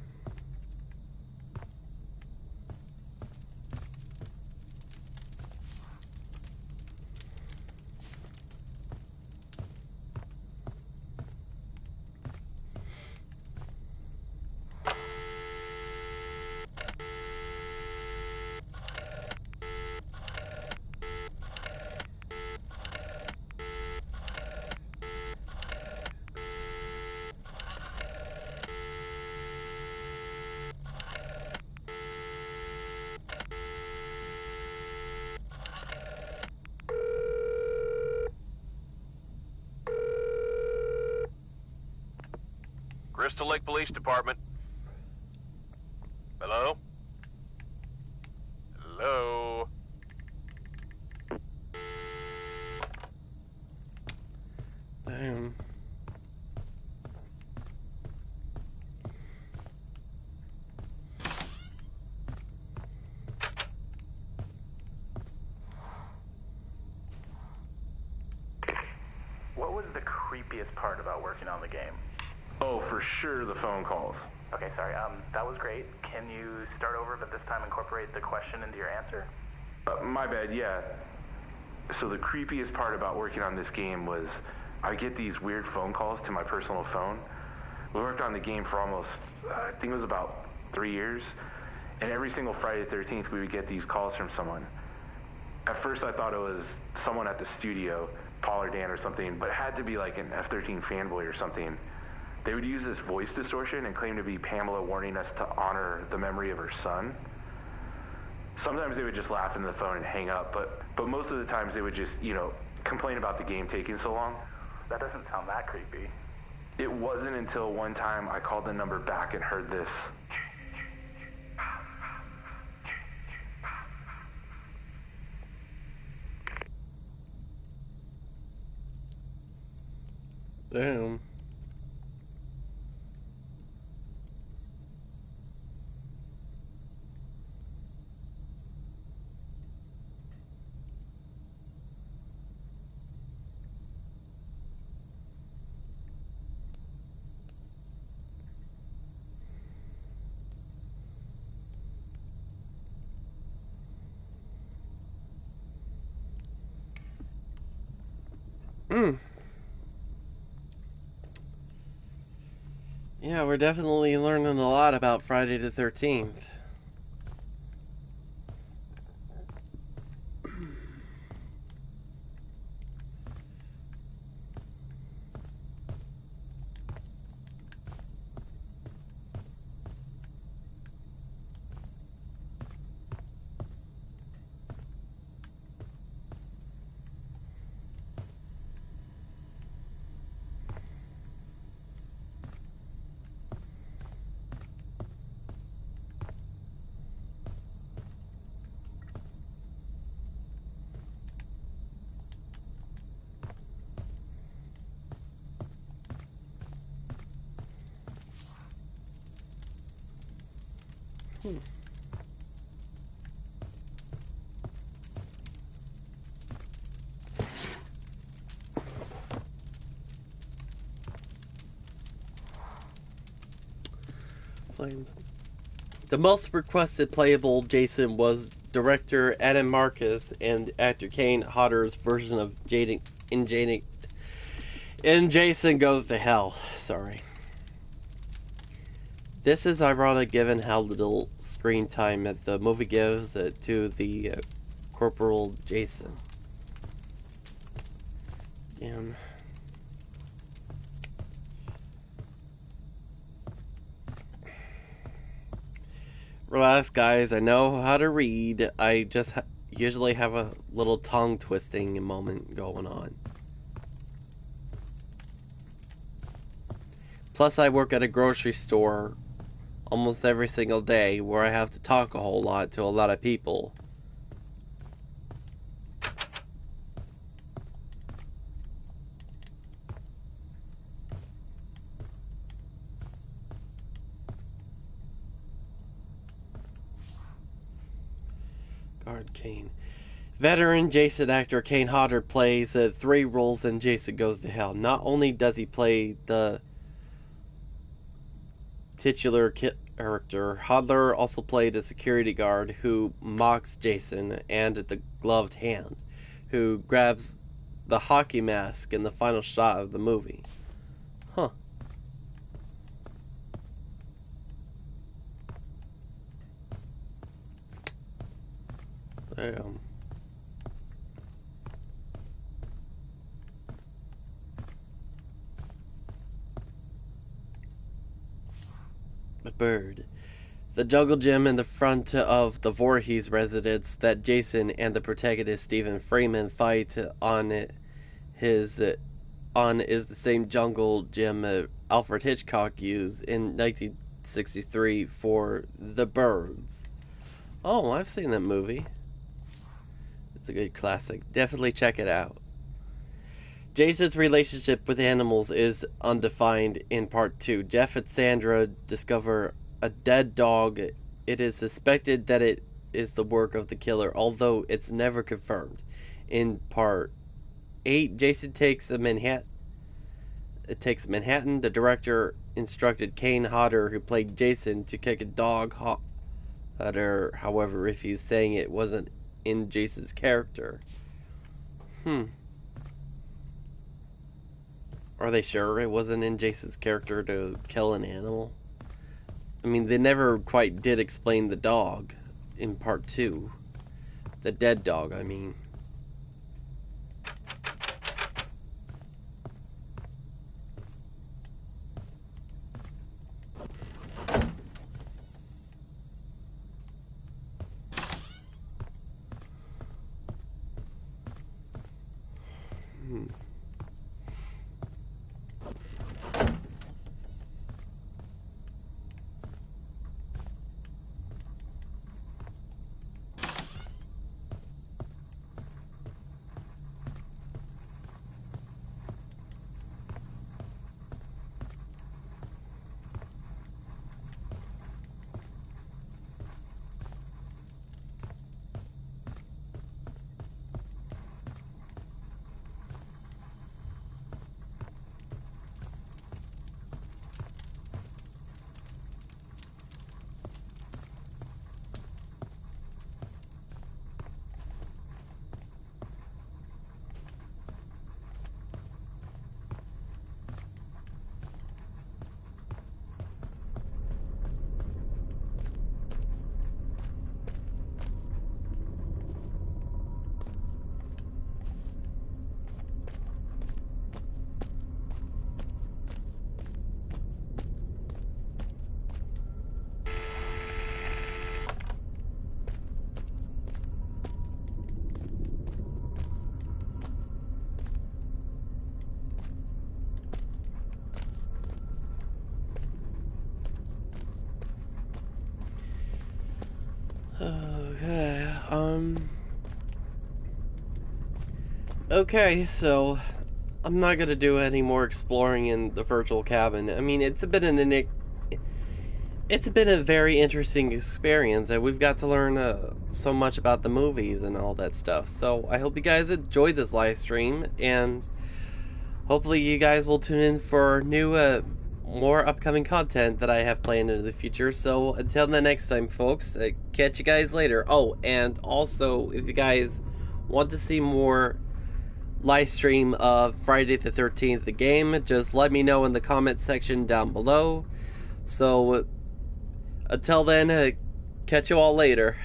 Crystal Lake Police Department. Hello? Hello? Damn. What was the creepiest part about working on the game? Oh, for sure the phone calls. Okay, sorry, that was great. Can you start over, but this time incorporate the question into your answer? My bad, yeah. So the creepiest part about working on this game was I get these weird phone calls to my personal phone. We worked on the game for almost, I think it was about 3 years. And every single Friday the 13th, we would get these calls from someone. At first, I thought it was someone at the studio, Paul or Dan or something, but it had to be like an F-13 fanboy or something. They would use this voice distortion and claim to be Pamela warning us to honor the memory of her son. Sometimes they would just laugh into the phone and hang up, but most of the times they would just, complain about the game taking so long. That doesn't sound that creepy. It wasn't until one time I called the number back and heard this. Damn. Yeah, we're definitely learning a lot about Friday the 13th. Flames. The most requested playable Jason was director Adam Marcus and actor Kane Hodder's version of Jason Goes to Hell. Sorry. This is ironic given how little screen time that the movie gives to the Corporal Jason. Damn. Relax, guys. I know how to read. I just usually have a little tongue twisting moment going on. Plus, I work at a grocery store almost every single day where I have to talk a whole lot to a lot of people. Guard Kane. Veteran Jason actor Kane Hodder plays 3 roles in Jason Goes to Hell. Not only does he play the titular character, Hodder also played a security guard who mocks Jason and the gloved hand, who grabs the hockey mask in the final shot of the movie. Huh. Damn. The bird. The jungle gym in the front of the Voorhees residence that Jason and the protagonist Stephen Freeman fight on is the same jungle gym Alfred Hitchcock used in 1963 for The Birds. Oh, I've seen that movie. It's a good classic. Definitely check it out. Jason's relationship with animals is undefined in part 2. Jeff and Sandra discover a dead dog. It is suspected that it is the work of the killer, although it's never confirmed. In part 8, Jason takes Manhattan. The director instructed Kane Hodder, who played Jason, to kick a dog. Hodder, however, refused, saying it wasn't in Jason's character. Are they sure it wasn't in Jason's character to kill an animal? I mean, they never quite did explain the dog in part 2. The dead dog, I mean. Okay, so I'm not gonna do any more exploring in the virtual cabin. I mean, it's been a very interesting experience, and we've got to learn so much about the movies and all that stuff. So I hope you guys enjoyed this live stream, and hopefully you guys will tune in for new, more upcoming content that I have planned into the future. So until the next time, folks, catch you guys later. Oh, and also, if you guys want to see more live stream of Friday the 13th, the game, just let me know in the comment section down below. So until then, catch you all later.